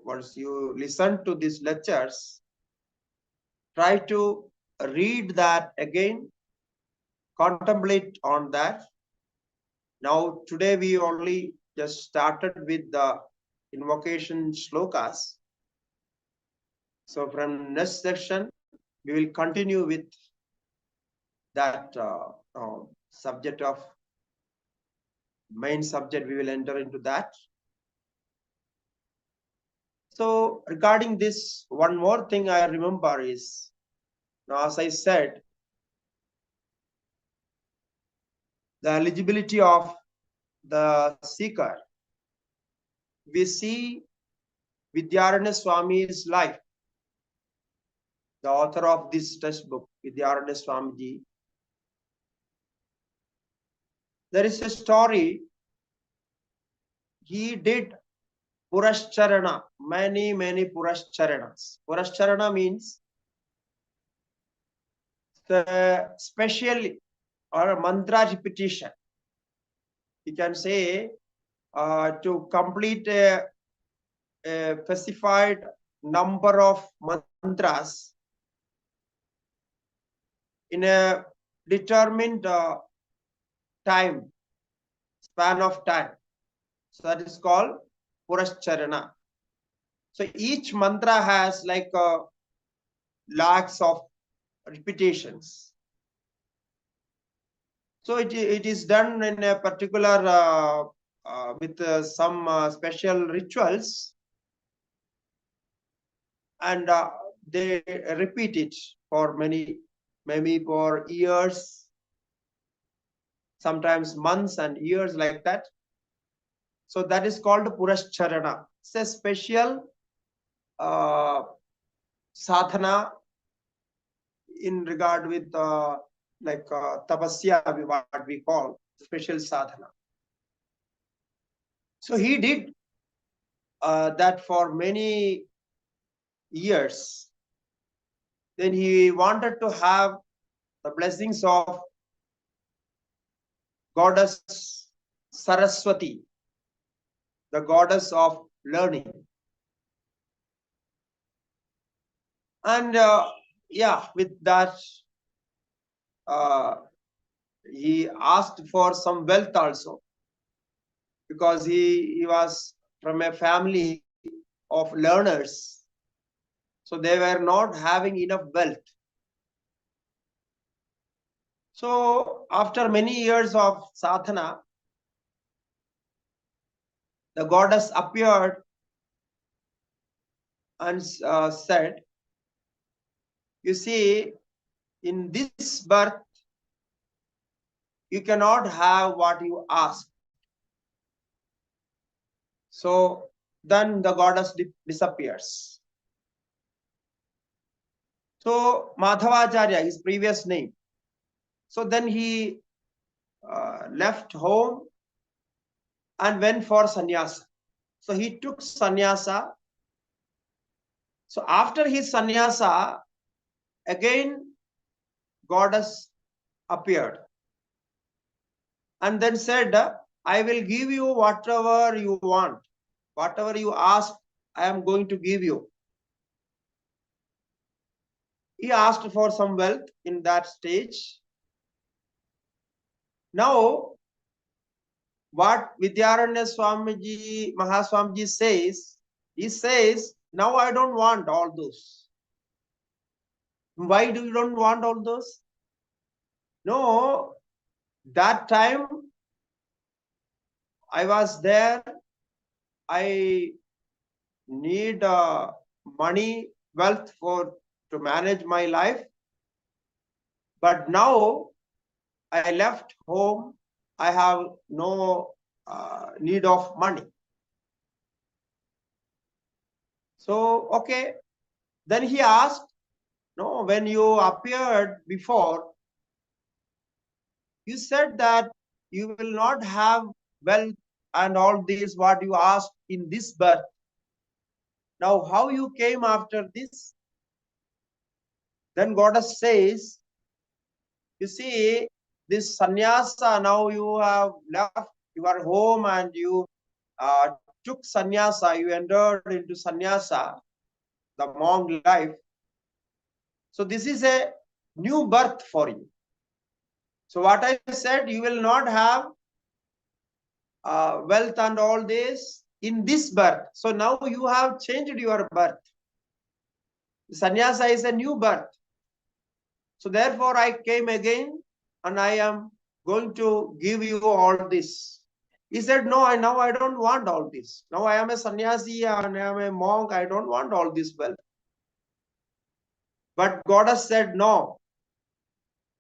S2: once you listen to these lectures, try to read that again, contemplate on that. Now today we only just started with the invocation slokas. So from next section, we will continue with that subject of main subject. We will enter into that. So regarding this, one more thing I remember is, now as I said, the eligibility of the seeker. We see Vidyaranya Swami's life, the author of this textbook, Vidyaranya Swamiji. There is a story. He did Purascharana, many Purascharanas. Purascharana means the special or a mantra repetition. You can say to complete a specified number of mantras in a determined time, span of time. So that is called Purascharana. So each mantra has like lakhs of repetitions. So it is done in a particular with some special rituals, and they repeat it for maybe for years, sometimes months and years like that. So that is called Purascharana. It's a special sadhana in regard with tapasya, what we call special sadhana. So he did that for many years. Then he wanted to have the blessings of goddess Saraswati, the goddess of learning. And yeah, with that, he asked for some wealth also, because he was from a family of learners. So they were not having enough wealth. So after many years of sadhana, the goddess appeared and said, you see, in this birth, you cannot have what you ask. So then the goddess disappears. So Madhavacharya, his previous name. So then he left home and went for sannyasa. So he took sannyasa. So after his sannyasa, again goddess appeared and then said, I will give you whatever you want. Whatever you ask, I am going to give you. He asked for some wealth in that stage. Now, what Vidyaranya Swamiji, Mahaswamiji says, he says, now I don't want all those. Why do you don't want all those? No, that time I was there. I need money, wealth to manage my life. But now I left home. I have no need of money. So, okay. Then he asked, no, when you appeared before, you said that you will not have wealth and all this what you asked in this birth. Now, how you came after this? Then goddess says, you see, this sannyasa, now you have left your home and you took sannyasa, you entered into sannyasa, the monk life. So this is a new birth for you. So what I said, you will not have wealth and all this in this birth. So now you have changed your birth. Sannyasa is a new birth. So therefore I came again and I am going to give you all this. He said, no, now I don't want all this. Now I am a sannyasi and I am a monk. I don't want all this wealth. But goddess said, no,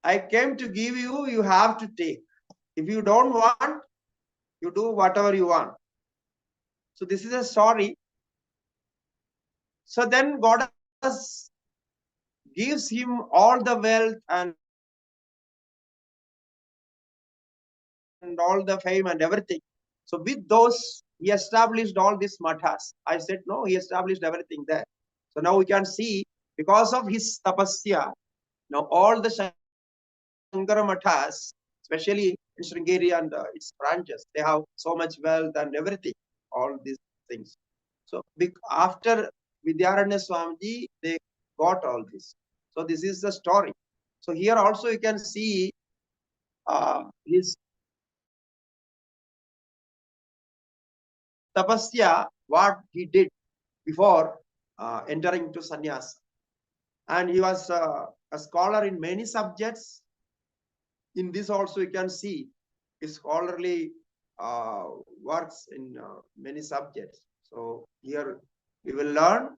S2: I came to give you, you have to take. If you don't want, you do whatever you want. So this is a story. So then goddess gives him all the wealth and all the fame and everything. So with those, he established all these mathas. I said, no, he established everything there. So now we can see, because of his tapasya, now all the Shankara mathas, especially in Sringeri and its branches, they have so much wealth and everything, all these things. So after Vidyaranya Swamiji, they got all this. So this is the story. So here also you can see his tapasya, what he did before entering to sannyasa. And he was a scholar in many subjects. In this also you can see his scholarly works in many subjects. So here we will learn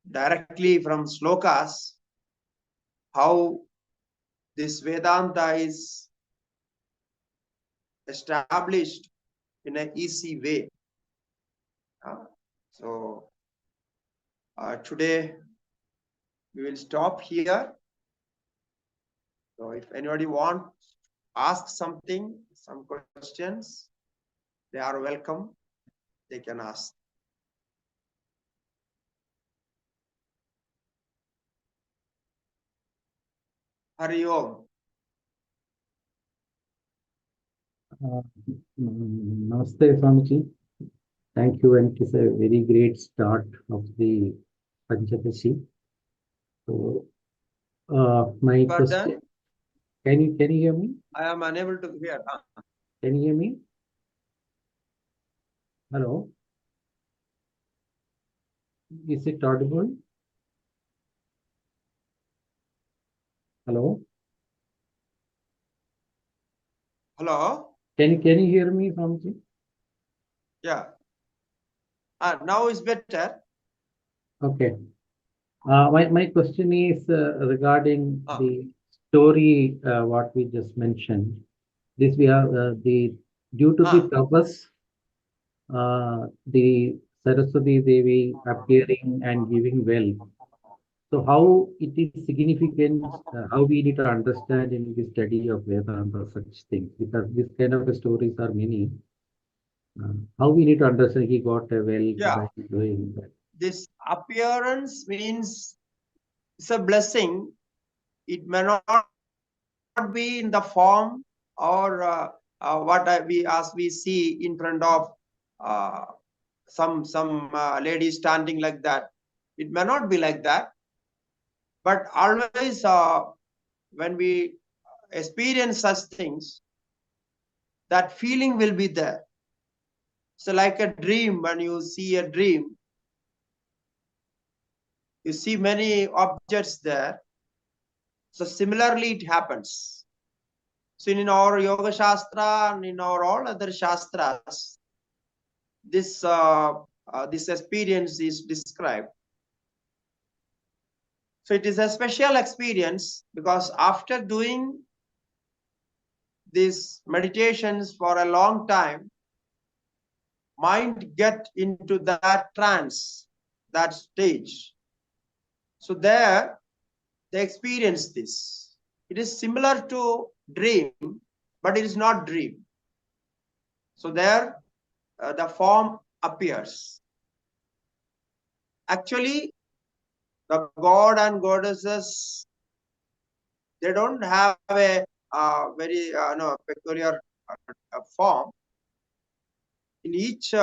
S2: directly from slokas how this Vedanta is established in an easy way. So today we will stop here. So if anybody wants to ask something, some questions, they are welcome. They can ask. Hari Om.
S3: Namaste, Swamiji. Thank you, and it is a very great start of the Panchadasi. So, my question. Can you hear me?
S2: I am unable to hear.
S3: Can you hear me? Hello. Is it audible? Hello.
S2: Hello.
S3: Can you hear me, Swamiji?
S2: Yeah. Now is better.
S3: Okay. My question is regarding the story what we just mentioned. This we have due to the tapas, the Saraswati Devi appearing and giving wealth. So how it is significant, how we need to understand in the study of Vedanta such things, because this kind of stories are many. How we need to understand he got a wealth by doing that.
S2: This appearance means it's a blessing. It may not be in the form or what we see in front of some lady standing like that. It may not be like that, but always when we experience such things, that feeling will be there. So like a dream, when you see a dream, you see many objects there. So similarly it happens. So in our Yoga Shastra and in our all other Shastras, this experience is described. So it is a special experience because after doing these meditations for a long time, mind get into that trance, that stage. So there they experience this. It is similar to dream, but it is not dream. So there the form appears. Actually, the god and goddesses, they don't have a very peculiar form. In each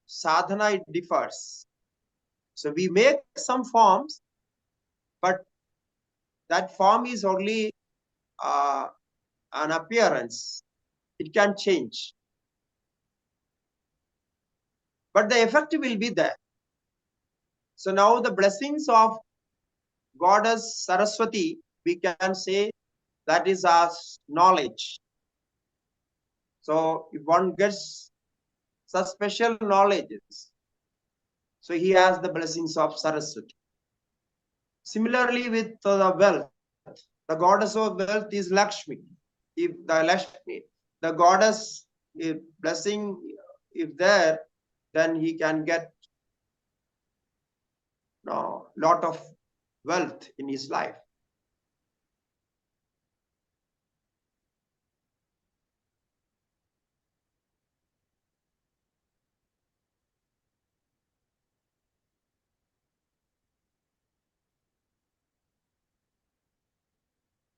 S2: sadhana it differs. So we make some forms, but that form is only an appearance. It can change, but the effect will be there. So now the blessings of goddess Saraswati, we can say that is our knowledge. So if one gets such special knowledges, so he has the blessings of Saraswati. Similarly with the wealth, the goddess of wealth is Lakshmi. If the goddess blessing, if there, then he can get lot of wealth in his life.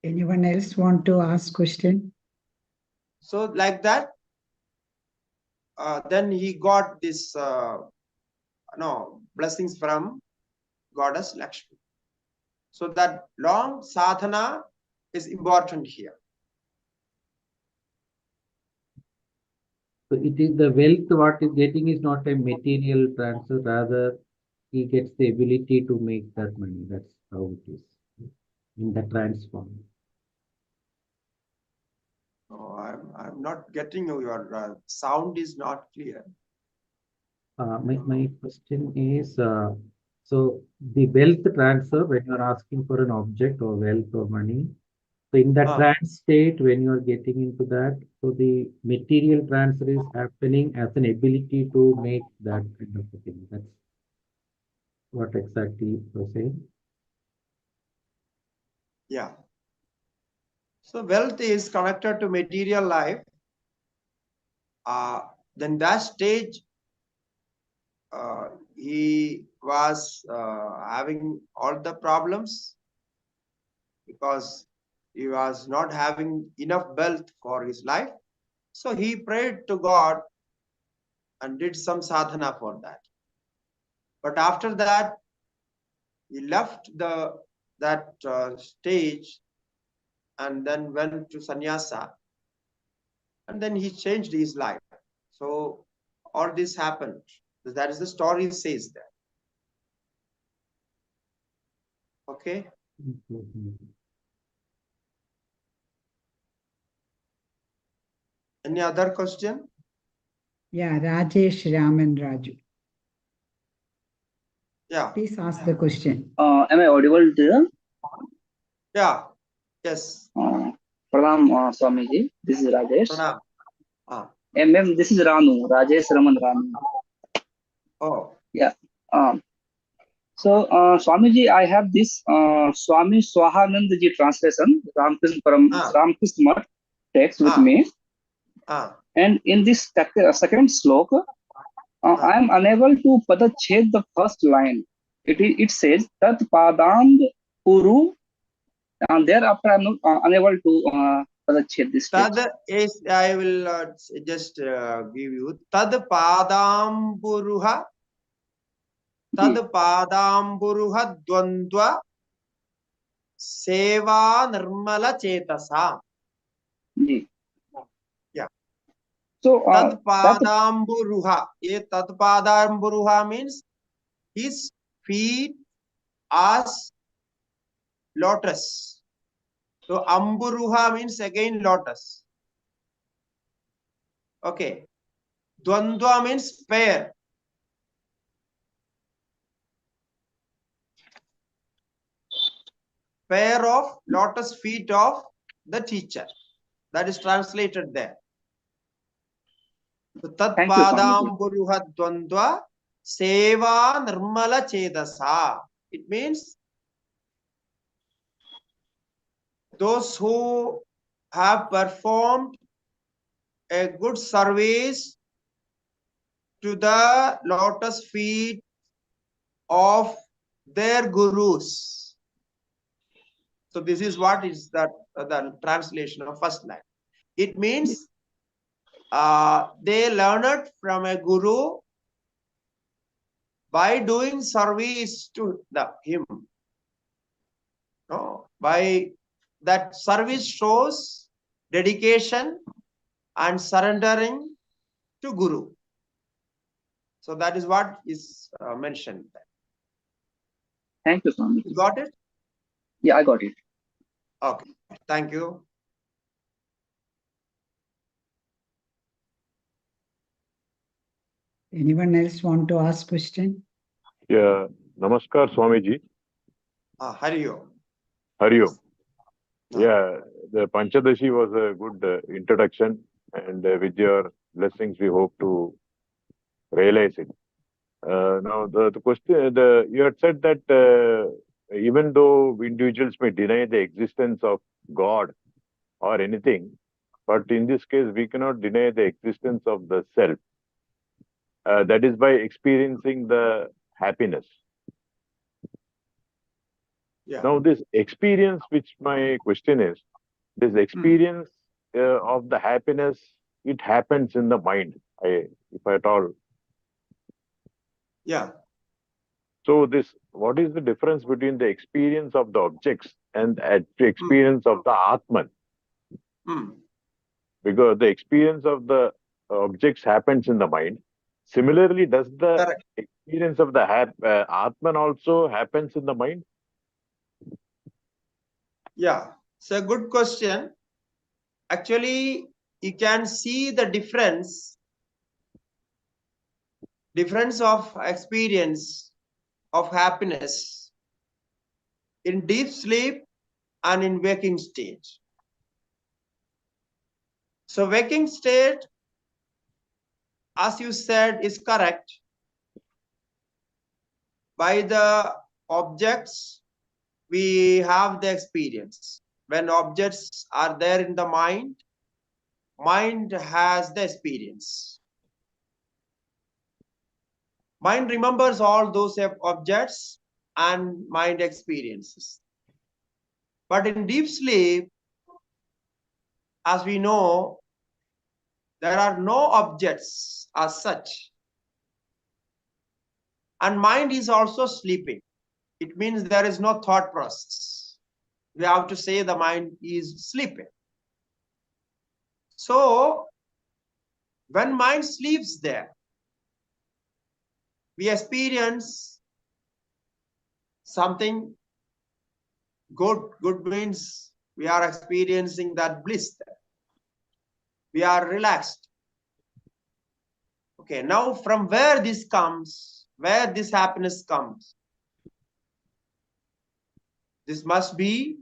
S1: Anyone else want to ask question?
S2: So like that, then he got this blessings from goddess Lakshmi. So that long sadhana is important here.
S3: So it is the wealth what is getting is not a material transfer, rather he gets the ability to make that money. That's how it is in the transform.
S2: Oh, I'm not getting you. Your sound is not clear.
S3: My question is, So the wealth transfer, when you are asking for an object or wealth or money, so in that trance state, when you are getting into that, so the material transfer is happening as an ability to make that kind of a thing. That's what exactly you're saying.
S2: Yeah. So wealth is connected to material life. Then that stage, he was having all the problems because he was not having enough wealth for his life. So he prayed to God and did some sadhana for that. But after that, he left that stage and then went to sannyasa, and then he changed his life. So all this happened. That is the story says that. Okay. Any other question?
S1: Yeah, Rajesh, Ram and Raju.
S2: Yeah.
S1: Please ask the question.
S4: Am I audible there?
S2: Yeah. Yes.
S4: Pranam Swamiji. This is Rajesh.
S2: Pranam.
S4: Ma'am, this is Ranu. Rajesh Raman Ranu.
S2: Oh.
S4: Yeah. So, Swamiji, I have this Swami Swahanandaji translation, Ramkrishna Math text with me. And in this second sloka, I am unable to padached the first line. It says Tat Padam Puru, and thereafter I am not unable to padached this text.
S2: Tad is, I will just give you Tad Padamburuha. Tad Padamburuha Dvandva Seva Nirmala Chetasa. Yeah.
S4: So
S2: Tad Padamburuha. Tad Padamburuha means his feet as lotus. So Amburuha means again lotus. Okay. Dvandva means pair. Pair of lotus feet of the teacher. That is translated there. Tat padam buruha dvandva seva nirmala chedasa. It means those who have performed a good service to the lotus feet of their gurus. So this is what is that the translation of first line. It means they learned from a guru by doing service to him. No, by that service shows dedication and surrendering to guru. So that is what is mentioned there.
S4: Thank you, Swami.
S2: You got it?
S4: Yeah, I got it.
S2: Okay, thank you.
S1: Anyone else want to ask question?
S5: Yeah, Namaskar Swamiji.
S2: Hariyo.
S5: Hariyo. Yeah, the Panchadasi was a good introduction, and with your blessings, we hope to realize it. Now, the question, you had said that even though individuals may deny the existence of God or anything, but in this case, we cannot deny the existence of the self. That is by experiencing the happiness.
S2: Yeah.
S5: Now, this experience, which my question is, this experience of the happiness, it happens in the mind, if at all.
S2: Yeah.
S5: So what is the difference between the experience of the objects and the experience of the Atman? Because the experience of the objects happens in the mind. Similarly, does the experience of the Atman also happens in the mind?
S2: Yeah, it's a good question. Actually, you can see the difference of experience of happiness in deep sleep and in waking state. So waking state, as you said, is correct. By the objects, we have the experience. When objects are there in the mind, mind has the experience. Mind remembers all those objects and mind experiences. But in deep sleep, as we know, there are no objects as such. And mind is also sleeping. It means there is no thought process. We have to say the mind is sleeping. So, when mind sleeps there, we experience something good. Good means we are experiencing that bliss there. We are relaxed. Okay, now from where this comes, where this happiness comes, this must be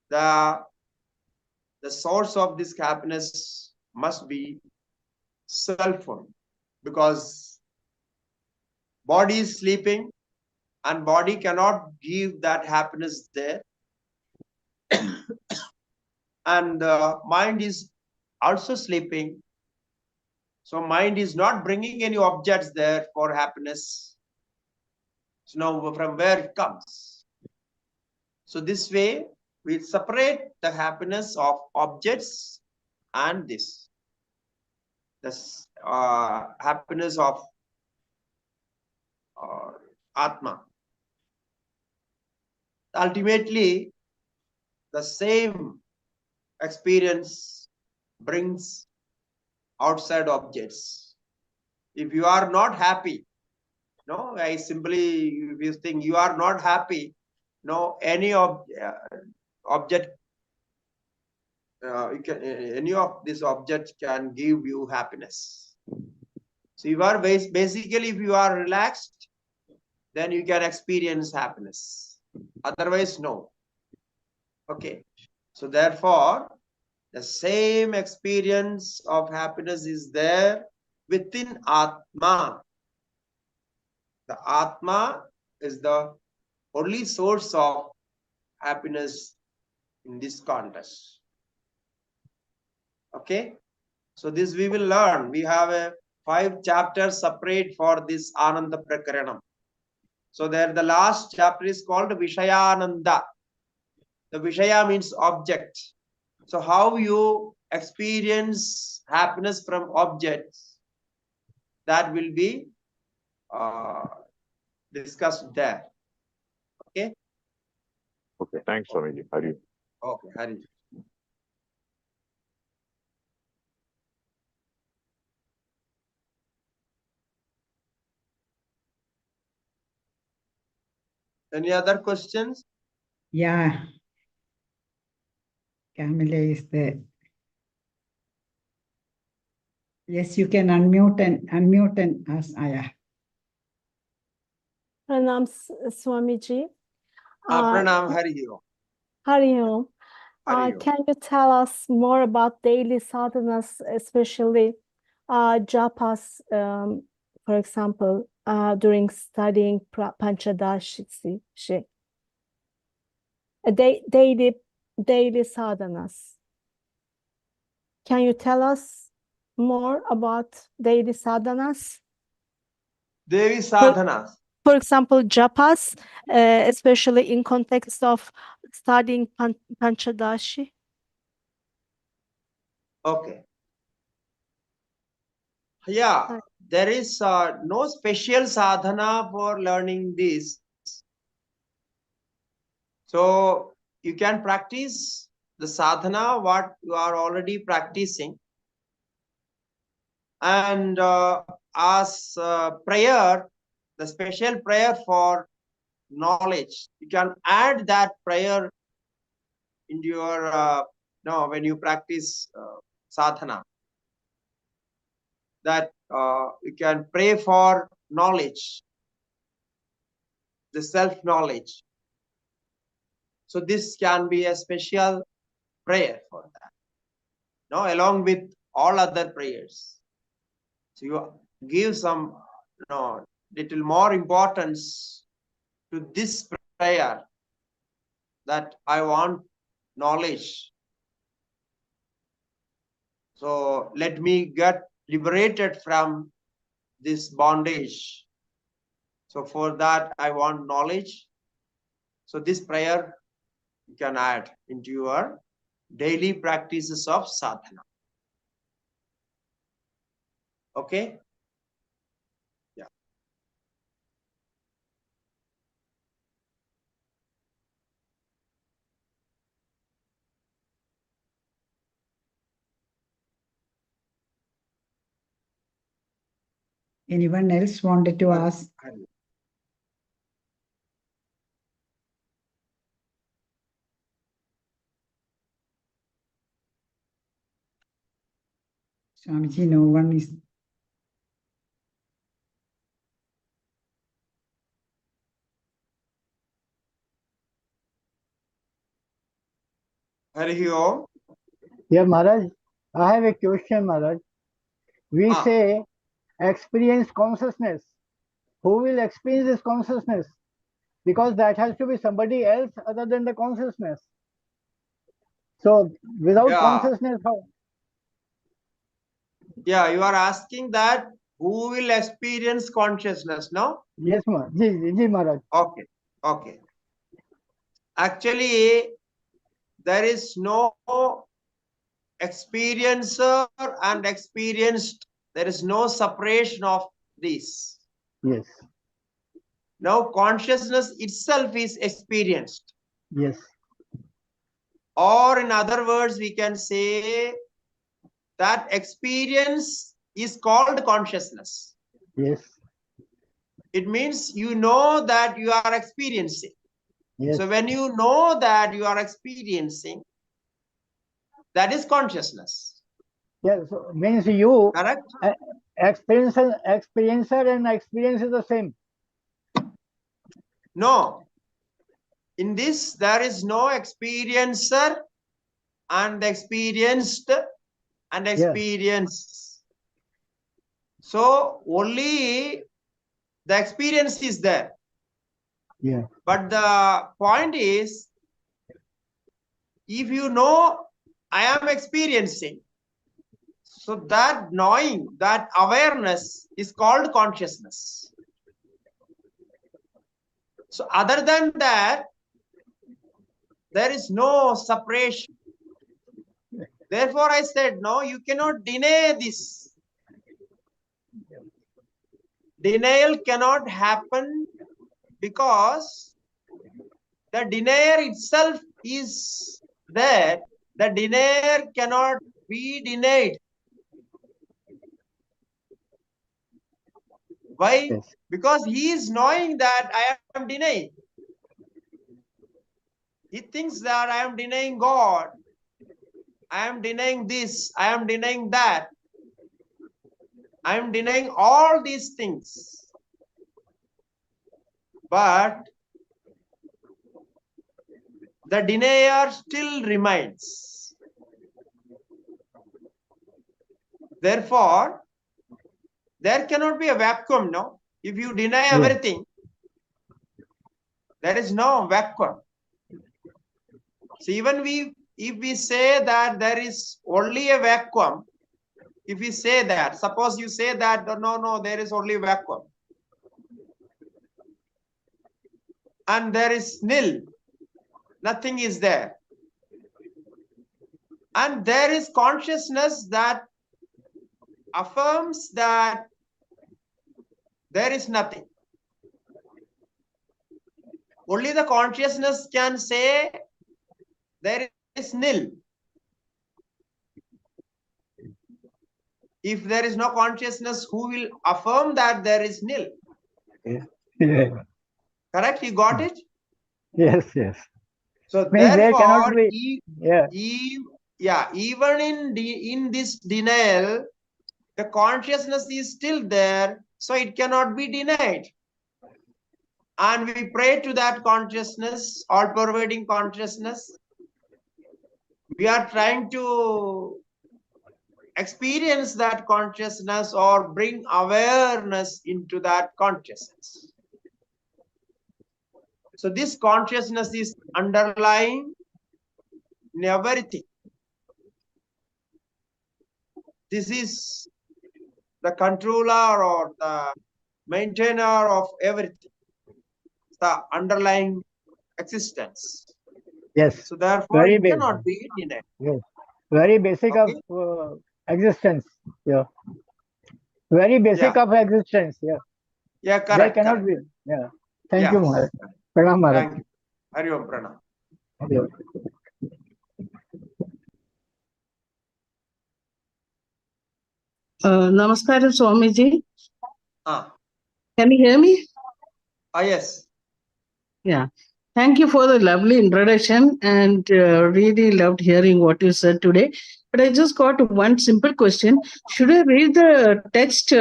S2: the source of this happiness must be self-owned, because body is sleeping and body cannot give that happiness there. And mind is also sleeping. So mind is not bringing any objects there for happiness. So now from where it comes? So this way we separate the happiness of objects and this happiness of Atma. Ultimately, the same experience brings outside objects. If you are not happy, no, I simply, if you think you are not happy, no, any object, any of these objects can give you happiness. So you are basically, if you are relaxed, then you can experience happiness. Otherwise, no. Okay. So therefore, the same experience of happiness is there within Atma. The Atma is the only source of happiness in this context. Okay. So this we will learn. We have 5 chapters separate for this Ananda Prakaranam. So there the last chapter is called Vishayananda. The Vishaya means object. So how you experience happiness from objects, that will be discussed there. Okay?
S5: Okay, thanks, Swamiji. Hari.
S2: Okay, Hari. Any other questions?
S1: Yeah. Camilla is there. Yes, you can unmute and ask Aya.
S6: Pranam Swamiji.
S2: Pranam Hari.
S6: Hari Om. Can you tell us more about daily sadhanas, especially japas, for example, during studying Panchadashi? Daily sadhanas. Can you tell us more about daily sadhanas?
S2: Daily sadhanas.
S6: For example, japas, especially in context of studying Panchadashi.
S2: Okay. Yeah, there is no special sadhana for learning this. So you can practice the sadhana, what you are already practicing. And as prayer, the special prayer for knowledge, you can add that prayer into your, when you practice sadhana. That you can pray for knowledge. the self-knowledge. So this can be a special prayer for that. No, along with all other prayers. So you give some little more importance to this prayer, that I want knowledge. So let me get liberated from this bondage. So for that I want knowledge. So this prayer you can add into your daily practices of sadhana. Okay? Yeah.
S1: Anyone else wanted to ask? Swamiji, no one is.
S2: Hari Om.
S7: Yeah, Maharaj, I have a question, Maharaj. We say experience consciousness. Who will experience this consciousness? Because that has to be somebody else other than the consciousness. So without consciousness, how?
S2: Yeah, you are asking that who will experience consciousness, no?
S7: Yes, Maharaj. Ji, Maharaj.
S2: Okay, okay. Actually, there is no experiencer and experienced. There is no separation of these.
S7: Yes.
S2: Now, consciousness itself is experienced.
S7: Yes.
S2: Or in other words, we can say that experience is called consciousness.
S7: Yes.
S2: It means you know that you are experiencing.
S7: Yes.
S2: So when you know that you are experiencing, that is consciousness.
S7: Yes, so means you,
S2: correct?
S7: Experiencer and experience is the same.
S2: No. In this, there is no experiencer and experienced and experience. Yeah. So only the experience is there.
S7: Yeah.
S2: But the point is, if you know I am experiencing, so that knowing, that awareness is called consciousness. So other than that, there is no separation. Therefore, I said, no, you cannot deny this. Denial cannot happen because the denier itself is there. The denier cannot be denied. Why? Yes. Because he is knowing that I am denying. He thinks that I am denying God. I am denying this. I am denying that. I am denying all these things. But the denier still remains. Therefore, there cannot be a vacuum, no? If you deny everything, there is no vacuum. So even if we say that there is only a vacuum, if we say that, suppose you say that, no, there is only vacuum. And there is nil. Nothing is there. And there is consciousness that affirms that there is nothing. Only the consciousness can say there is nil. If there is no consciousness, who will affirm that there is nil?
S7: Yeah.
S2: Correct? You got it?
S7: Yes, yes.
S2: So
S7: means
S2: therefore,
S7: there cannot be,
S2: even in this denial, the consciousness is still there, so it cannot be denied. and we pray to that consciousness, all-pervading consciousness. We are trying to experience that consciousness or bring awareness into that consciousness. So this consciousness is underlying in everything. This is the controller or the maintainer of everything, the underlying existence.
S7: Yes.
S2: So therefore, it cannot be denied.
S7: Yes. Very basic
S2: Okay?
S7: of existence. Yeah. Very basic of existence. Yeah.
S2: Yeah, correct.
S7: There cannot
S2: correct.
S7: be. Yeah. Thank you,
S2: Yes.
S7: Maharaj. Pranam, Maharaj.
S2: Thank you. Hari Om Pranam.
S7: Hari Om.
S8: Namaskaram, Swamiji.
S2: Ah.
S8: Can you hear me?
S2: Yes.
S8: Yeah. Thank you for the lovely introduction and really loved hearing what you said today. But I just got one simple question. Should I read the text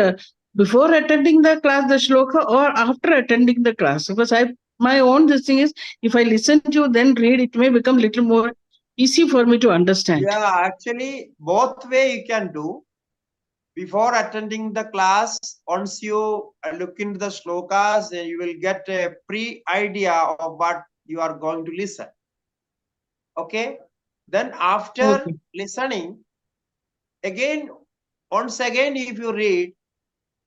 S8: before attending the class, the shloka, or after attending the class? Because my own this thing is, if I listen to then read, it may become little more easy for me to understand.
S2: Yeah, actually, both way you can do. Before attending the class, once you look into the shlokas, you will get a pre-idea of what you are going to listen. Okay? Then after listening, again, once again, if you read,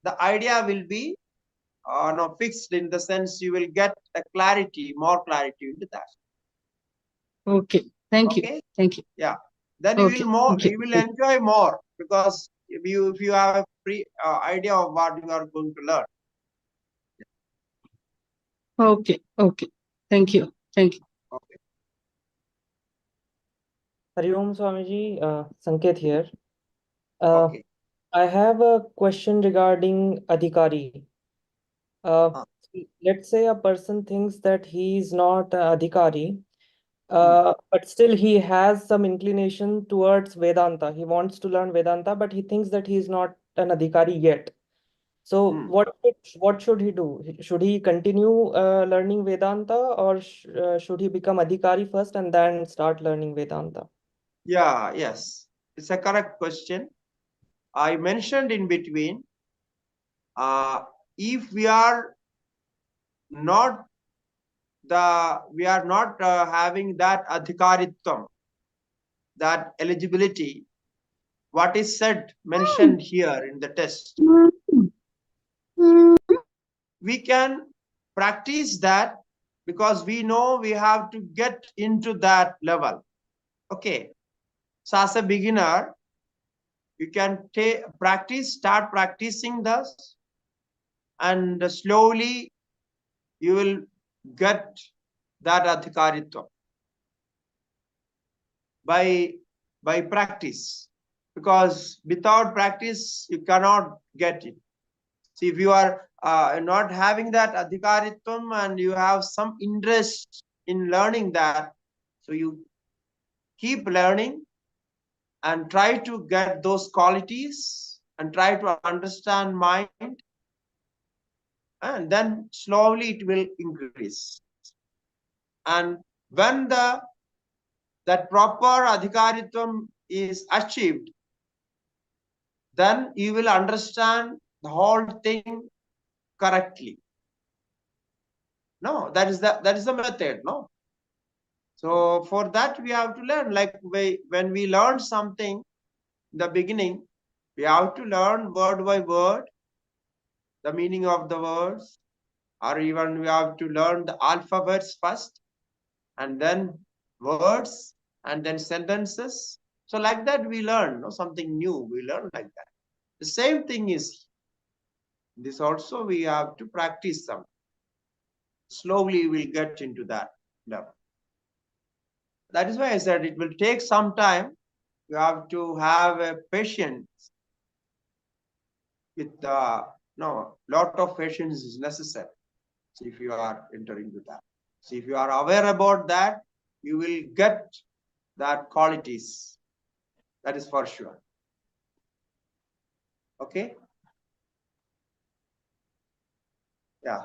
S2: the idea will be fixed in the sense you will get a clarity, more clarity into that.
S8: Okay. Thank you. Thank you.
S2: Yeah. Then you will enjoy more because if you have a pre idea of what you are going to learn.
S8: Okay. Okay. Thank you. Thank you.
S2: Okay.
S9: Hari Om Swamiji, Sanket here.
S2: Okay.
S9: I have a question regarding Adhikari. Let's say a person thinks that he is not Adhikari, but still he has some inclination towards Vedanta. He wants to learn Vedanta, but he thinks that he is not an Adhikari yet. So what should he do? Should he continue learning Vedanta, or should he become Adhikari first and then start learning Vedanta?
S2: Yeah, yes. It's a correct question. I mentioned in between, if we are not having that adhikaritvam, that eligibility, what is mentioned here in the test, we can practice that because we know we have to get into that level. Okay. So as a beginner, you can start practicing this, and slowly you will get that adhikaritva by practice, because without practice you cannot get it. See, if you are not having that adhikaritvam and you have some interest in learning that, so you keep learning and try to get those qualities and try to understand mind, and then slowly it will increase. And when that proper adhikaritvam is achieved, then you will understand the whole thing correctly. No, that is the method. No. So for that we have to learn. Like when we learn something in the beginning, we have to learn word by word the meaning of the words, or even we have to learn the alphabets first, and then words, and then sentences. So like that we learn something new. We learn like that. The same thing is this also. We have to practice some. Slowly we'll get into that level. That is why I said it will take some time. You have to have a patience with lot of patience is necessary. So if you are entering into that. So if you are aware about that, you will get that qualities. That is for sure. Okay. Yeah.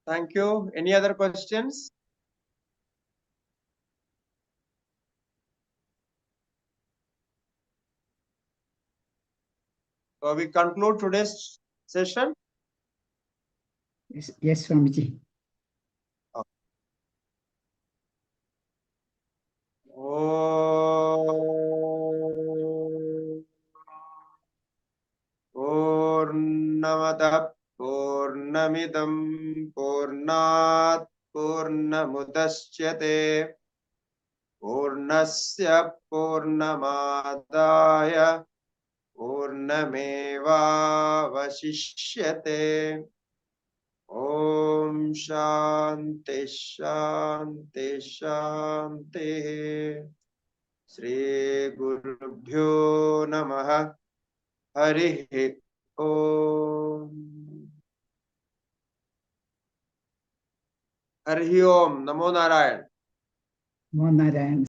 S2: Thank you. Any other questions? So we conclude today's session.
S1: Yes, Swamiji.
S2: Purnamada Purnamidam Purnat Purnamudashyate Purnasya Purnamadaya Purnameva Vasishyate. Om Shanti Shanti Shanti. Shri Gurubhyo Namaha. Hari Om. Hari Om. Namo Narayan.
S1: Namo Narayan.